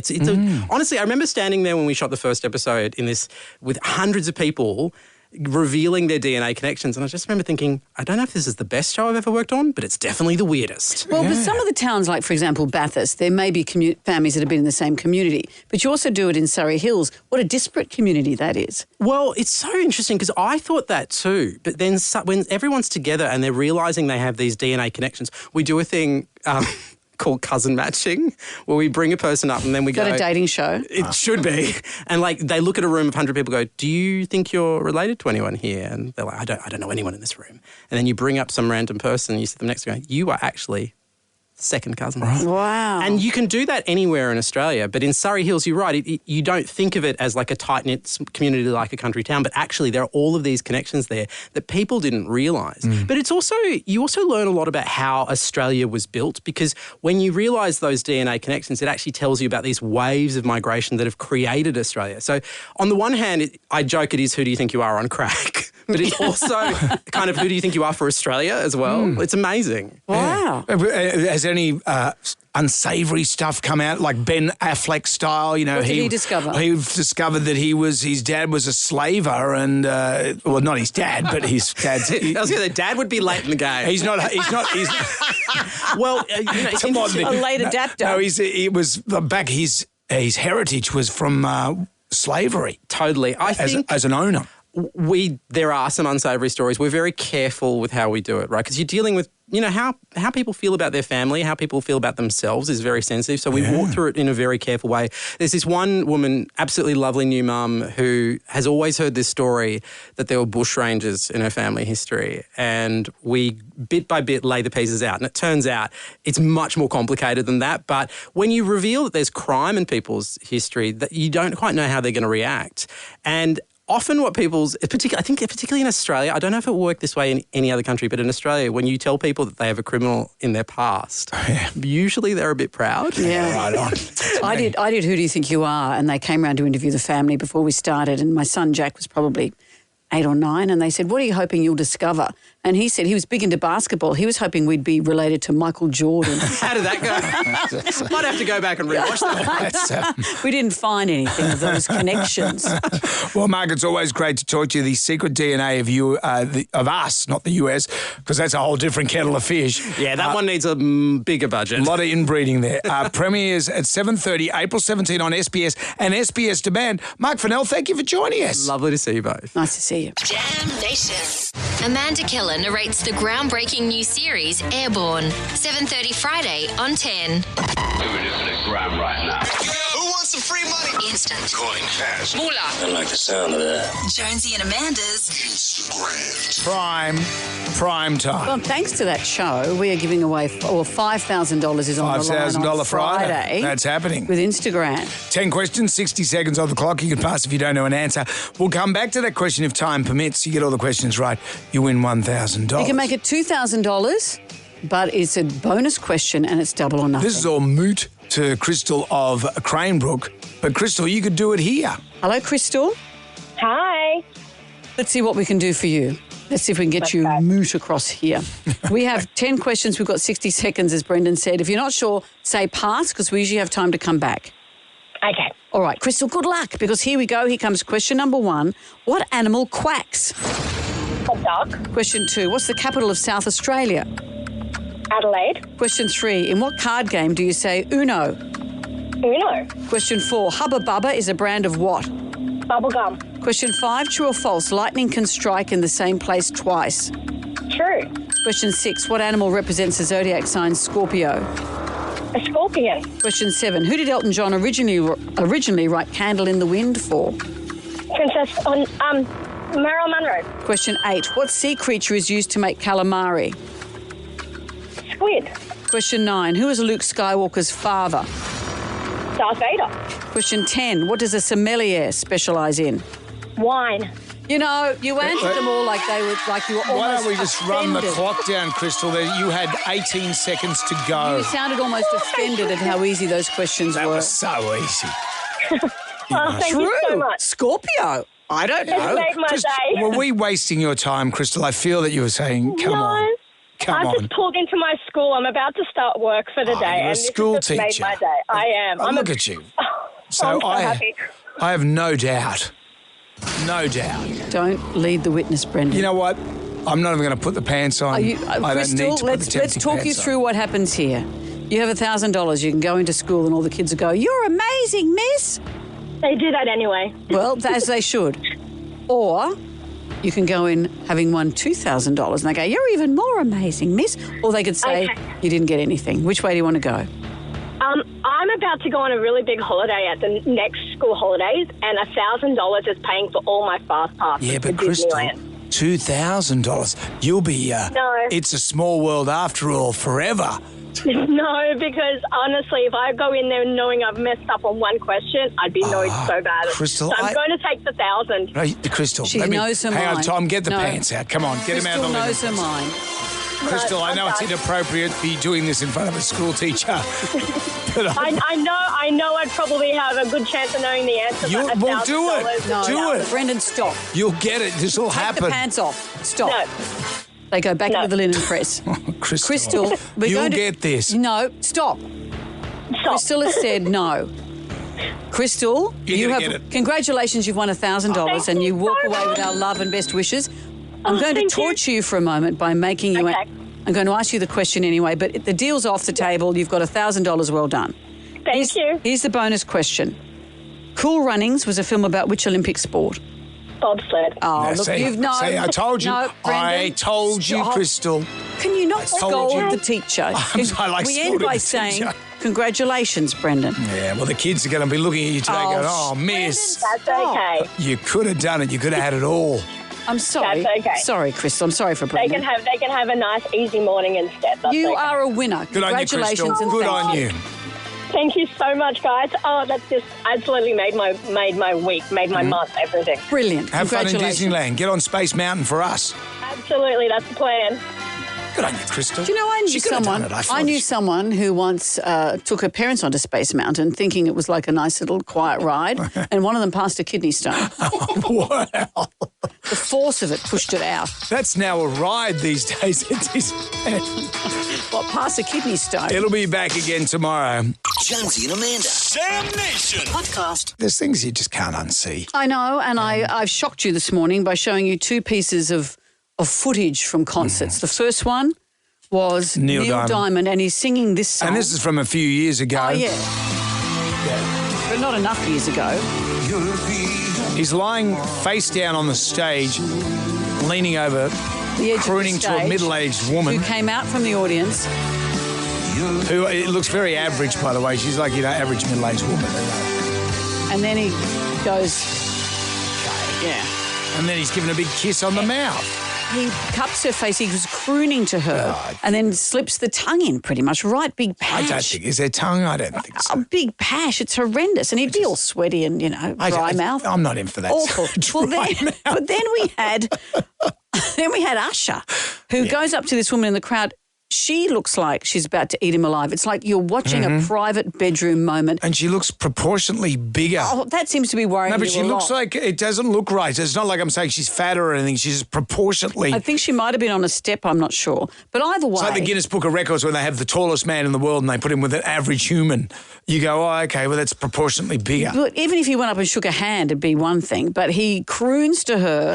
Honestly, I remember standing there when we shot the first episode in this with hundreds of people revealing their DNA connections, and I just remember thinking, I don't know if this is the best show I've ever worked on, but it's definitely the weirdest. Well, but some of the towns, like, for example, Bathurst, there may be families that have been in the same community, but you also do it in Surrey Hills. What a disparate community that is. Well, it's so interesting because I thought that too, but then when everyone's together and they're realising they have these DNA connections, we do a thing called cousin matching, where we bring a person up and then we go... Is that a dating show? It should be. And, like, they look at a room of 100 people, go, do you think you're related to anyone here? And they're like, I don't know anyone in this room. And then you bring up some random person and you sit them next to them, you are actually second cousins. Right. Wow. And you can do that anywhere in Australia, but in Surrey Hills, you're right, you don't think of it as like a tight-knit community like a country town, but actually there are all of these connections there that people didn't realise. But you also learn a lot about how Australia was built, because when you realise those DNA connections, it actually tells you about these waves of migration that have created Australia. So on the one hand, I joke it is who do you think you are on crack, but it's also kind of who do you think you are for Australia as well. It's amazing. Wow. Has any unsavoury stuff come out, like Ben Affleck style? You know, what did he discover? He discovered that his dad was a slaver, and well, not his dad, but his dad's. I was going to say, Dad would be late in the game. He's not. Well, it's a late adapter. No, it was back. His heritage was from slavery. Totally, I think as an owner. There are some unsavoury stories. We're very careful with how we do it, right? Because you're dealing with, how people feel about their family, how people feel about themselves is very sensitive. So we walk through it in a very careful way. There's this one woman, absolutely lovely new mum, who has always heard this story that there were bushrangers in her family history. And we, bit by bit, lay the pieces out. And it turns out it's much more complicated than that. But when you reveal that there's crime in people's history, that you don't quite know how they're going to react. And often what particularly in Australia, I don't know if it will work this way in any other country, but in Australia, when you tell people that they have a criminal in their past, usually they're a bit proud. Yeah. Right on. I did Who Do You Think You Are? And they came around to interview the family before we started, and my son Jack was probably 8 or 9, and they said, what are you hoping you'll discover? And he said he was big into basketball. He was hoping we'd be related to Michael Jordan. How did that go? Might have to go back and rewatch that. We didn't find anything of those connections. Well, Mark, it's always great to talk to you. The secret DNA of you, of us, not the US, because that's a whole different kettle of fish. Yeah, that one needs a bigger budget. A lot of inbreeding there. Premieres at 7:30, April 17 on SBS and SBS Demand. Mark Fennell, thank you for joining us. Lovely to see you both. Nice to see you. Jam Nation. Amanda Keller narrates the groundbreaking new series Airborne, 7:30 Friday on 10. We're doing a gram right now. Who wants some free money? Instant. Coin cash. Moolah. I like the sound of that. Jonesy and Amanda's Instagram. Prime time. Well, thanks to that show, we are giving away, $5,000 is on the line on Friday. That's happening. With Instagram. 10 questions, 60 seconds on the clock. You can pass if you don't know an answer. We'll come back to that question if time permits. You get all the questions right, you win $1,000. You can make it $2,000, but it's a bonus question and it's double or nothing. This is all moot to Crystal of Cranebrook. But Crystal, you could do it here. Hello, Crystal. Hi. Let's see what we can do for you. Let's see if we can get you moot across here. We have 10 questions. We've got 60 seconds, as Brendan said. If you're not sure, say pass, because we usually have time to come back. Okay. All right, Crystal, good luck, because here we go. Here comes question number 1. What animal quacks? A dog. Question 2. What's the capital of South Australia? Adelaide. Question 3. In what card game do you say Uno? Uno. Question 4. Hubba Bubba is a brand of what? Bubblegum. Question 5. True or false? Lightning can strike in the same place twice. True. Question 6. What animal represents the zodiac sign Scorpio? A scorpion. Question 7. Who did Elton John originally write Candle in the Wind for? Princess Marilyn Monroe. Question 8. What sea creature is used to make calamari? Squid. Question 9. Who is Luke Skywalker's father? Darth Vader. Question 10. What does a sommelier specialise in? Wine. You know, you answered them all like you were almost Why don't we just run the offended. clock down, Crystal? You had 18 seconds to go. You sounded almost offended at how easy those questions That were. was so easy. Thank you so much. Scorpio. I don't know. It's made my day. Were we wasting your time, Crystal? I feel that you were saying, come on. Come I've on. just pulled into my school. I'm about to start work for the day. You're a and school this has just teacher. made my day. I am. Oh, look at you. So I'm so happy. I have no doubt. No doubt. Don't lead the witness, Brendan. You know what? I'm not even going to put the pants on. I don't Crystal, need to put the let's talk you pants on. through what happens here. You have $1,000. You can go into school and all the kids will go, "You're amazing, miss." They do that anyway. Well, as they should. Or you can go in having won $2,000 and they go, "You're even more amazing, miss." Or they could say, Okay. "You didn't get anything." Which way do you want to go? I'm about to go on a really big holiday at the next school holidays, and $1,000 is paying for all my fast passes Yeah, to but Crystal, Disneyland. $2,000. You'll be. No. It's a small world after all, forever. No, because honestly, if I go in there knowing I've messed up on one question, I'd be annoyed so bad. Crystal, so I'm going to take the 1,000. Right, Crystal, She let me, knows her hang on, mind. Tom, get the No. pants out. Come on, get him out of the living Crystal knows her room. mind. Crystal, I know it's I'm inappropriate to be doing this in front of a school teacher. But I know I'd probably have a good chance of knowing the answer. But well, do it. $1,000 Do it. Brendan, stop. You'll get it. This will Take happen. the pants off. Stop. No. They go back into the linen press. Crystal, we're you'll going to get this. No, stop. Crystal has said no. Crystal, You're gonna have get it. congratulations. You've won $1,000, and you walk away with our love and best wishes. I'm going to torture you for a moment by making you. I'm going to ask you the question anyway, but the deal's off the table. You've got $1,000. Well done. Thank you. Here's the bonus question. Cool Runnings was a film about which Olympic sport? Bobsled. Oh, Now, look, see, you've known. see, I told you. No, I Brendan, told you, stop. Crystal. Can you not I told scold you. the teacher? I like we end scolding by the saying, teacher. congratulations, Brendan. Yeah, well, the kids are going to be looking at you today going, oh, miss. That's okay. You could have done it. You could have had it all. I'm sorry. That's okay. Sorry, Crystal. I'm sorry for They Brendan. can have a nice easy morning instead. That's You okay. are a winner. Good on you, Crystal. Congratulations and Good thank on you. you. Thank you so much, guys. Oh, that's just absolutely made my week, made my month, everything. Brilliant. Have fun in Congratulations. Disneyland. Get on Space Mountain for us. Absolutely, that's the plan. Good on you, Crystal. Do you know, I knew She could have someone. done it. I knew someone who once took her parents onto Space Mountain, thinking it was like a nice little quiet ride, and one of them passed a kidney stone. Wow. The force of it pushed it out. That's now a ride these days at Disneyland. What, pass a kidney stone? It'll be back again tomorrow. Jonesy and Amanda. Sam Nation. Podcast. There's things you just can't unsee. I know, and I've shocked you this morning by showing you two pieces of footage from concerts. The first one was Neil Diamond. and he's singing this song. And this is from a few years ago. Oh, yeah. But not enough years ago. He's lying face down on the stage, leaning over, The edge crooning of the to a stage, middle-aged woman. who came out from the audience. Who it looks very average, by the way. She's like, average middle-aged woman. And then he goes, yeah. And then he's given a big kiss on the mouth. He cups her face. He was crooning to her and then slips the tongue in pretty much. Right, big pash. I don't think. Is there tongue? I don't think so. A big pash. It's horrendous. And he'd be all sweaty and, dry mouth. I'm not in for that. Awful. But then we had Usher, who goes up to this woman in the crowd. She looks like she's about to eat him alive. It's like you're watching a private bedroom moment. And she looks proportionately bigger. Oh, that seems to be worrying No, but you she a looks lot. like, it doesn't look right. It's not like I'm saying she's fat or anything. She's just proportionately. I think she might have been on a step. I'm not sure. But either way. It's like the Guinness Book of Records when they have the tallest man in the world and they put him with an average human. You go, oh, okay, well, that's proportionately bigger. But even if he went up and shook a hand, it'd be one thing. But he croons to her.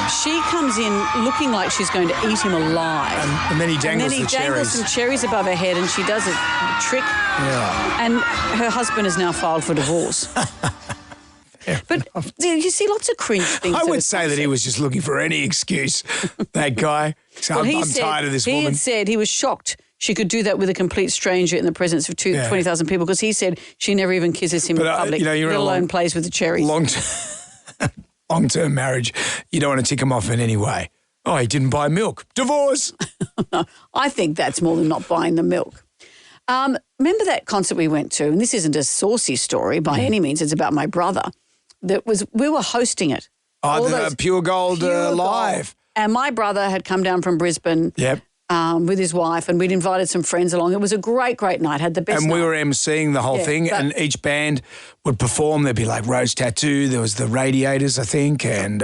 She comes in looking like she's going to eat him alive. And then he dangles the dangles cherries. some cherries above her head, and she does a trick. Yeah. And her husband has now filed for divorce. But you see lots of cringe things. I would say that he was just looking for any excuse, that guy. So Well, I'm tired of this woman. He had said he was shocked she could do that with a complete stranger in the presence of 20,000 people, because he said she never even kisses him in public, you're let in a alone plays with the cherries. Long-term marriage, you don't want to tick him off in any way. Oh, he didn't buy milk. Divorce. I think that's more than not buying the milk. Remember that concert we went to, and this isn't a saucy story by any means, it's about my brother. We were hosting it. Oh, the Pure Gold Live. And my brother had come down from Brisbane with his wife, and we'd invited some friends along. It was a great, great night. Had the best And we night. were emceeing the whole thing, and each band would perform. There'd be like Rose Tattoo, there was the Radiators, I think, and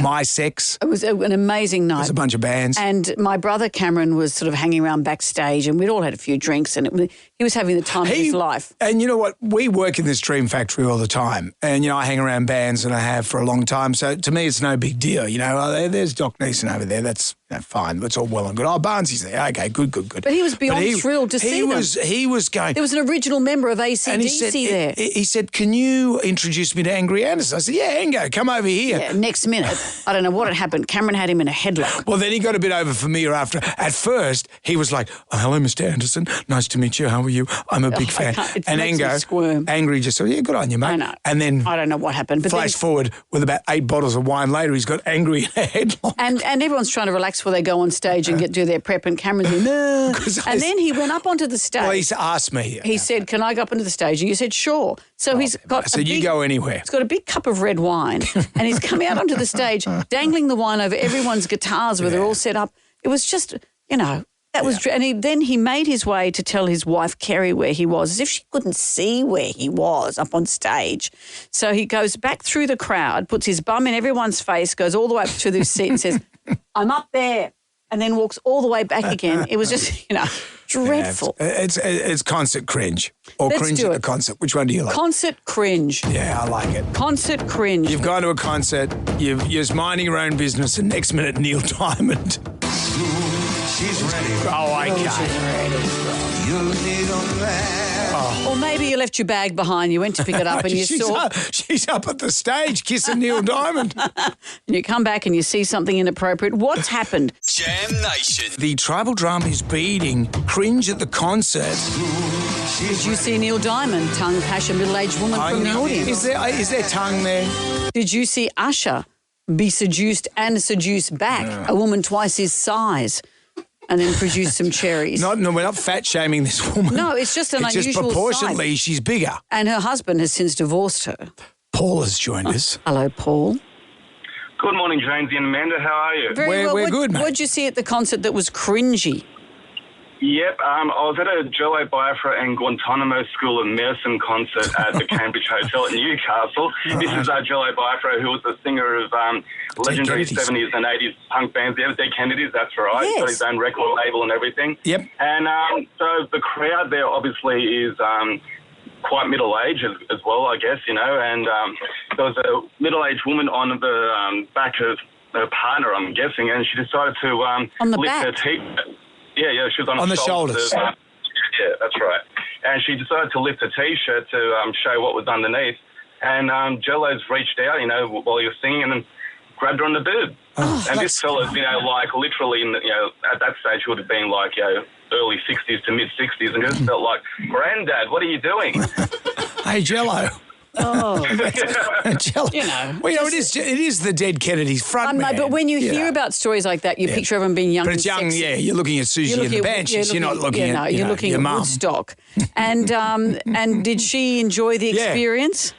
My Sex. It was an amazing night. There's a bunch of bands. And my brother Cameron was sort of hanging around backstage, and we'd all had a few drinks, and he was having the time of his life. And you know what? We work in this dream factory all the time. And, I hang around bands, and I have for a long time. So to me, it's no big deal. There's Doc Neeson over there. That's fine. That's all well and good. Oh, Barnsley's there. Okay, good. But he was beyond thrilled to see them. He was going. There was an original member of AC/DC there. He said, can you introduce me to Angry Anderson? I said, yeah, Ango, come over here. Yeah, next minute, I don't know what had happened. Cameron had him in a headlock. Well, then he got a bit over familiar after. At first, he was like, oh, hello, Mr. Anderson. Nice to meet you. How are you? I'm a big fan. And Ango, Angry just said, yeah, good on you, mate. I know. And then I don't know what happened. But flash forward with about 8 bottles of wine later, he's got Angry in a headlock. And everyone's trying to relax before they go on stage and do their prep, and Cameron's like, no. And then he went up onto the stage. Well, he asked me. He said, can I go up onto the stage? And you said, sure. So he's got I said, you go anywhere. He's got a big cup of red wine, and he's coming out onto the stage, dangling the wine over everyone's guitars where they're all set up. It was just, that was, and then he made his way to tell his wife, Kerry, where he was, as if she couldn't see where he was up on stage. So he goes back through the crowd, puts his bum in everyone's face, goes all the way up to the seat and says, I'm up there, and then walks all the way back again. It was just, dreadful. Yeah, it's concert cringe or Let's cringe do at it. the concert. Which one do you like? Concert cringe. Yeah, I like it. Concert cringe. You've gone to a concert, you're just minding your own business, and next minute, Neil Diamond. She's ready. Oh, okay. You'll need a man. Or maybe you left your bag behind, you went to pick it up and you saw... She's up at the stage kissing Neil Diamond. And you come back and you see something inappropriate. What's happened? Jam Nation. The tribal drum is beating Cringe at the concert. Did you see Neil Diamond tongue-pash a middle-aged woman from the audience? Is there tongue there? Did you see Usher be seduced and seduce back a woman twice his size and then produce some cherries? No, we're not fat-shaming this woman. No, it's just an unusual just proportionately, size. she's bigger. And her husband has since divorced her. Paul has joined us. Hello, Paul. Good morning, Jonesy and Amanda. How are you? Very well. We're good, mate. What did you see at the concert that was cringy? Yep, I was at a Jello Biafra and Guantanamo School of Medicine concert at the Cambridge Hotel in Newcastle. This is Jello Biafra, who was the singer of legendary 70s and 80s punk bands. Yeah, Dead Kennedys, that's right. He's got his own record label and everything. Yep. And so the crowd there obviously is quite middle-aged as well, I guess, and there was a middle-aged woman on the back of her partner, I'm guessing, and she decided to lift her T-shirt. Yeah, she was on the shoulders. Yeah, that's right. And she decided to lift her T-shirt to show what was underneath. And Jello's reached out, while he was singing, and then grabbed her on the boob. And this fella's, like literally, at that stage would have been like, early 60s to mid 60s, and just felt like, Granddad, what are you doing? Hey, Jello. Oh, Jello. Well, it is the Dead Kennedys front man. But when you hear about stories like that, you picture everyone being young. But it's and young, sexy. You're looking at Susie and the Banshees. You're not looking at you're looking your at mum. Woodstock. And did she enjoy the experience?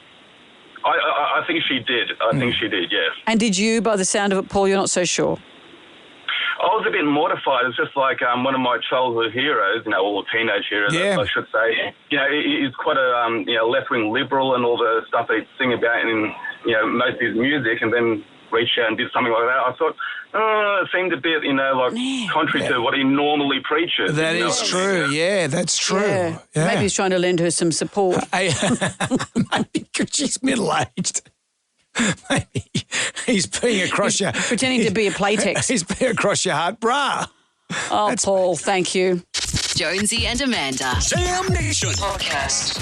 I think she did. I think she did, yes. And did you, by the sound of it, Paul? You're not so sure. I was a bit mortified. It's just like one of my childhood heroes, or teenage heroes, I should say. He's quite a left-wing liberal and all the stuff that he'd sing about in most of his music, and then reached out and did something like that. I thought, it seemed a bit, contrary to what he normally preaches. That is true. Yeah, that's true. Yeah. Maybe he's trying to lend her some support. Maybe because she's middle-aged. Maybe. He's peeing across your... Pretending to be a Playtex. He's peeing across your heart bra. Oh, Paul, thank you. Jonesy and Amanda. Jam Nation. Podcast.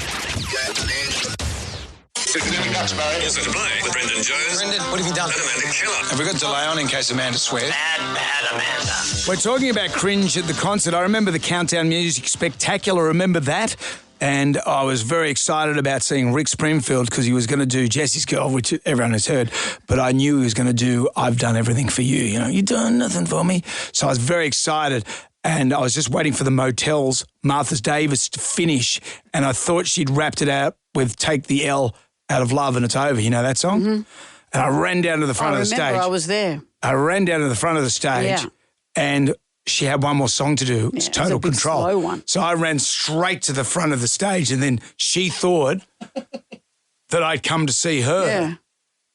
Is it a play with Brendan Jones? Brendan, what have you done? And Amanda Keller. Have we got delay on in case Amanda swears? Bad Amanda. We're talking about Cringe at the concert. I remember the Countdown Music Spectacular. Remember that? And I was very excited about seeing Rick Springfield because he was going to do Jessie's Girl, which everyone has heard. But I knew he was going to do I've Done Everything for You. You know, you've done nothing for me. So I was very excited. And I was just waiting for the Motels, Martha Davis to finish. And I thought she'd wrapped it out with Take the L Out of Love and It's Over. You know that song? Mm-hmm. And I ran down to the front of the stage. I was there. I ran down to the front of the stage and she had one more song to do. It was Total Control. Slow one. So I ran straight to the front of the stage and then she thought that I'd come to see her. Yeah.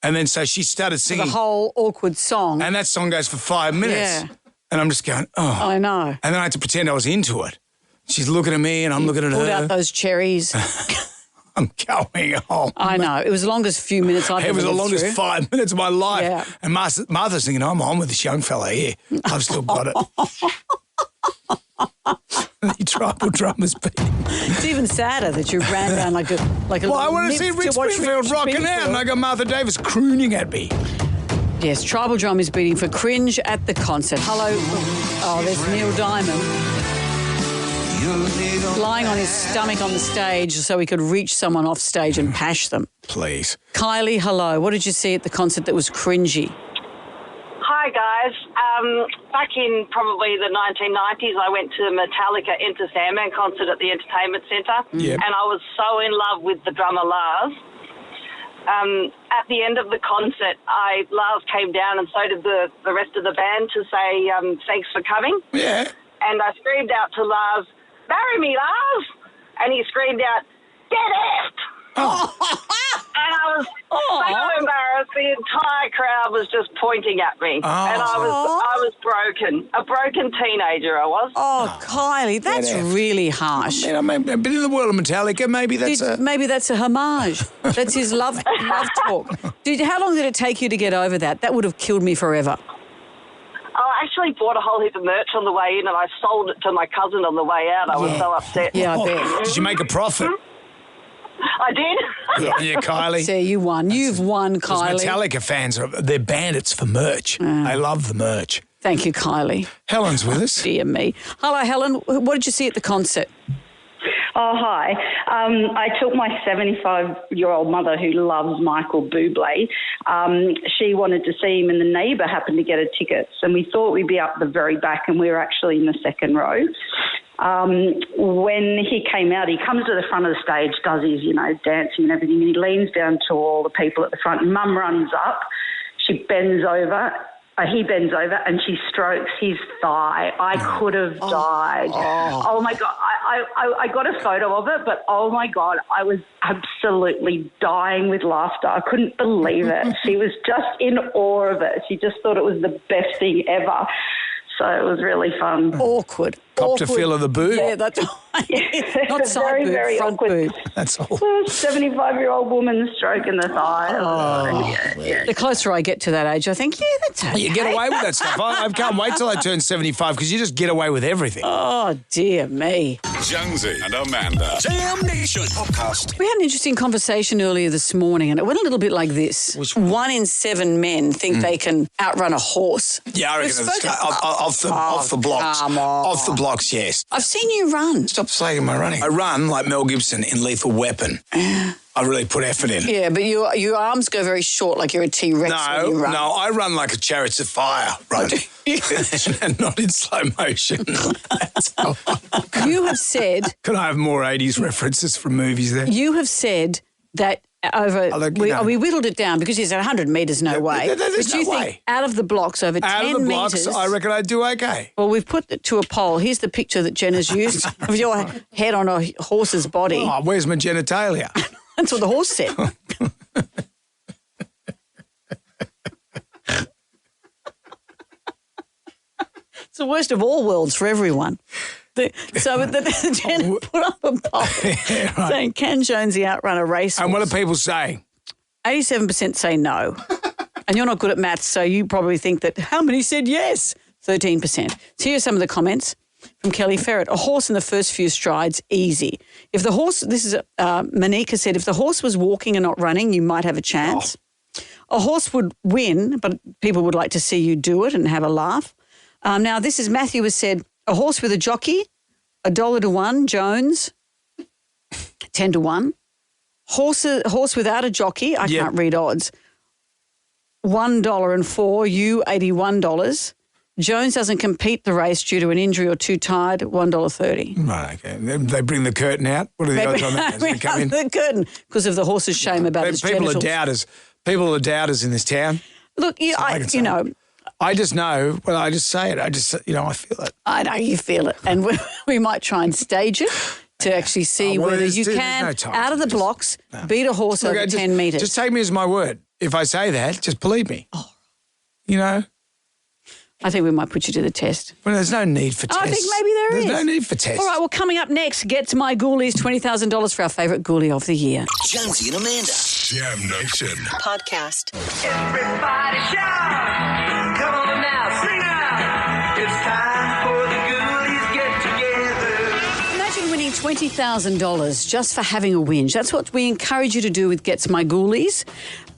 And then so she started singing. The whole awkward song. And that song goes for 5 minutes. Yeah. And I'm just going, oh. I know. And then I had to pretend I was into it. She's looking at me and I'm looking at her. Pulled out those cherries. I'm going home. I know. It was the longest few minutes I've ever lived through. It was the longest 5 minutes of my life. Yeah. And Martha's thinking, I'm on with this young fella here. I've still got it. The tribal drummer's beating. It's even sadder that you ran down like a Well, I want to see Rick Springfield rocking out and I got Martha Davis crooning at me. Yes, tribal drum is beating for Cringe at the concert. Hello. Oh, there's Neil Diamond. Lying on his stomach on the stage so he could reach someone off stage and pash them. Please. Kylie, hello. What did you see at the concert that was cringy? Hi, guys. Back in probably the 1990s, I went to Metallica Enter Sandman concert at the Entertainment Centre, Yep. and I was so in love with the drummer Lars. At the end of the concert, Lars came down and so did the rest of the band to say thanks for coming. Yeah. And I screamed out to Lars, "Marry me, Lars!" And he screamed out, "Get effed!" Oh. And I was so embarrassed. The entire crowd was just pointing at me. And I was broken. A broken teenager I was. Oh, Kylie, that's really harsh. Yeah, I've been in the world of Metallica. Maybe that's a homage. That's his love talk. How long did it take you to get over that? That would have killed me forever. I actually bought a whole heap of merch on the way in and I sold it to my cousin on the way out. I was so upset. Yeah, I bet. Did you make a profit? I did. Yeah, Kylie. So you won. You've won, Kylie. Metallica fans, they're bandits for merch. They love the merch. Thank you, Kylie. Helen's with us. Dear me. Hello, Helen. What did you see at the concert? Oh, hi. I took my 75-year-old mother who loves Michael Bublé. She wanted to see him and the neighbour happened to get her tickets and we thought we'd be up the very back and we were actually in the second row. When he came out, he comes to the front of the stage, does his, dancing and everything, and he leans down to all the people at the front. And Mum runs up. She bends over. He bends over and she strokes his thigh. I could have died. Oh, my God. I got a photo of it, but, oh, my God, I was absolutely dying with laughter. I couldn't believe it. She was just in awe of it. She just thought it was the best thing ever. So it was really fun. Awkward. Cop to feel of the boob. Yeah, that's not side very, boob, very front awkward. boob. That's all. 75-year-old woman stroking the thigh. The closer I get to that age, I think, that's okay. You get away with that stuff. I can't wait till I turn 75 because you just get away with everything. Oh, dear me. Jonesy and Amanda. Jam Nation podcast. We had an interesting conversation earlier this morning and it went a little bit like this. 1 in 7 men think they can outrun a horse. Yeah, I reckon off the blocks. Come on. Off the blocks, yes. I've seen you run. Stop slagging my running. I run like Mel Gibson in Lethal Weapon. I really put effort in. Yeah, but your arms go very short like you're a T-Rex when you run. No, I run like a Chariots of Fire run. And not in slow motion. You have said... Can I have more 80s references from movies there? You have said that we whittled it down because you said 100 metres, no way. There's no way. Think out of the blocks, over 10 metres... Out of the blocks, I reckon I'd do okay. Well, we've put it to a poll. Here's the picture that Jen has used of your head on a horse's body. Oh, where's my genitalia? That's what the horse said. It's the worst of all worlds for everyone. Jen put up a poll saying, can Jonesy outrun a race? And what are people saying? 87% say no. And you're not good at maths, so you probably think that how many said yes? 13%. So here are some of the comments from Kelly Ferret. A horse in the first few strides, easy. If the horse, this is Manika said, if the horse was walking and not running, you might have a chance. A horse would win, but people would like to see you do it and have a laugh. Now, this is Matthew has said, a horse with a jockey, $1 to 1, Jones, 10 to 1. Horse without a jockey, I can't read odds, $1 and 4, you $81. Jones doesn't compete the race due to an injury or too tired, $1.30. Right, okay. They bring the curtain out. What are the odds on that? As they come in? The curtain because of the horse's shame about his People genitals. are doubters. People are doubters in this town. Look, I just know. Well, I just say it. I feel it. I know you feel it. And we might try and stage it to actually see whether you can, out of the blocks, beat a horse over 10 metres. Just take me as my word. If I say that, just believe me. Oh. You know? I think we might put you to the test. Well, there's no need for tests. I think maybe there is. There's no need for tests. All right, well, coming up next, Get to My Ghoulies, $20,000 for our favourite ghoulie of the year. Jonesy and Amanda. Jam Nation. Podcast. Everybody shout! Come on now, sing out! It's time for the Ghoulies get together. Imagine winning $20,000 just for having a whinge. That's what we encourage you to do with Get to My Ghoulies.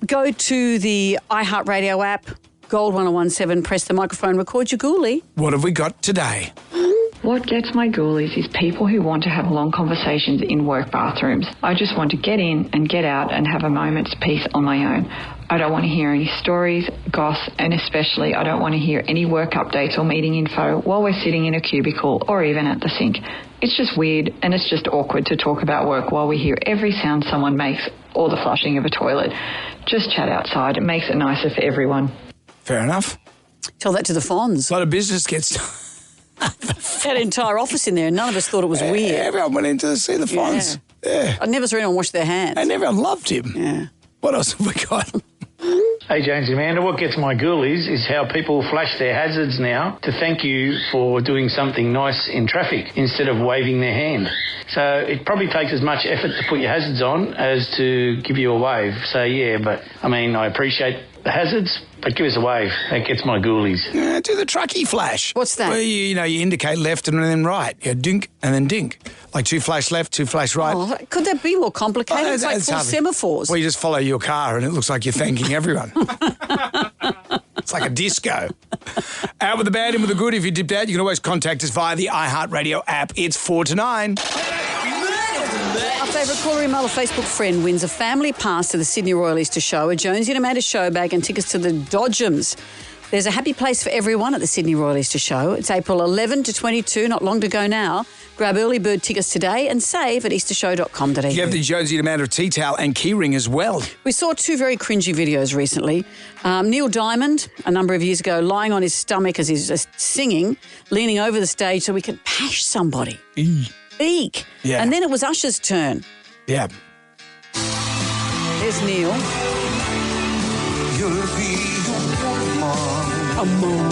Go to the iHeartRadio app, Gold 1017, press the microphone, record your ghoulie. What have we got today? What gets my ghoulies is people who want to have long conversations in work bathrooms. I just want to get in and get out and have a moment's peace on my own. I don't want to hear any stories, goss, and especially I don't want to hear any work updates or meeting info while we're sitting in a cubicle or even at the sink. It's just weird and it's just awkward to talk about work while we hear every sound someone makes or the flushing of a toilet. Just chat outside. It makes it nicer for everyone. Fair enough. Tell that to the Fonz. A lot of business gets done. Had an entire office in there and none of us thought it was weird. Everyone went in to see the Fonz. Yeah. I never saw anyone wash their hands. And everyone loved him. Yeah. What else have we got? Hey, James and Amanda, what gets my ghoulies is how people flash their hazards now to thank you for doing something nice in traffic instead of waving their hand. So it probably takes as much effort to put your hazards on as to give you a wave. So, yeah, but, I mean, I appreciate the hazards, but give us a wave. That gets my ghoulies. Yeah, do the truckie flash. What's that? Where you indicate left and then right. You go dink and then dink. Like 2 flash left, 2 flash right. Oh, could that be more complicated? It's like full semaphores. Well, you just follow your car and it looks like you're thanking everyone. It's like a disco. Out with the bad, in with the good. If you dipped out, you can always contact us via the iHeartRadio app. It's 4 to 9. Our favourite caller email or Facebook friend wins a family pass to the Sydney Royal Easter Show, a Jonesy and Amanda show bag and tickets to the Dodgems. There's a happy place for everyone at the Sydney Royal Easter Show. It's April 11 to 22, not long to go now. Grab early bird tickets today and save at eastershow.com.au. You have the Jonesy and Amanda tea towel and keyring as well. We saw 2 very cringy videos recently. Neil Diamond, a number of years ago, lying on his stomach as he's singing, leaning over the stage so we could bash somebody. Eek. Yeah. And then it was Usher's turn. Yeah. There's Neil. You'll be a moan.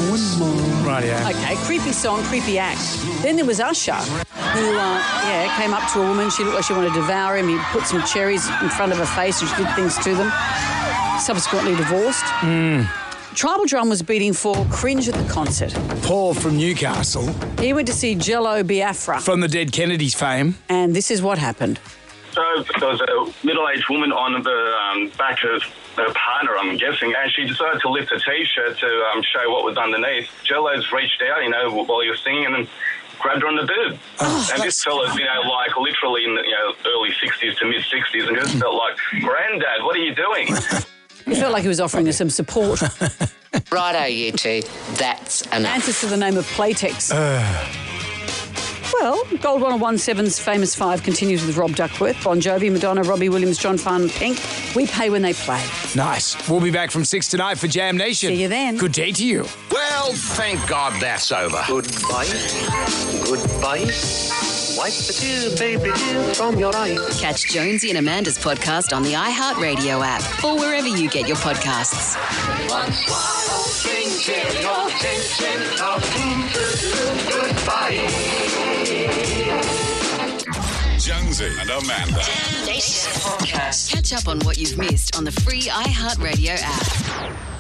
Right, yeah. Okay, creepy song, creepy act. Then there was Usher, who, came up to a woman. She looked like she wanted to devour him. He put some cherries in front of her face and she did things to them. Subsequently divorced. Tribal Drum was beating for Cringe at the concert. Paul from Newcastle. He went to see Jello Biafra. From the Dead Kennedys fame. And this is what happened. So there was a middle-aged woman on the back of her partner, I'm guessing, and she decided to lift her T-shirt to show what was underneath. Jello's reached out, while he was singing, and then grabbed her on the boob. And this fella's, like literally in the early 60s to mid-60s, and just felt like, Granddad, what are you doing? It felt like he was offering her some support. Righto, you two. That's enough. Answers to the name of Playtex. Well, Gold 1017's Famous 5 continues with Rob Duckworth, Bon Jovi, Madonna, Robbie Williams, John Farnham, Pink. We pay when they play. Nice. We'll be back from 6 to 9 for Jam Nation. See you then. Good day to you. Well, thank God that's over. Goodbye. Goodbye. Wipe the tears, baby, from your eyes. Catch Jonesy and Amanda's podcast on the iHeartRadio app or wherever you get your podcasts. Jonesy and Amanda. Catch up on what you've missed on the free iHeartRadio app.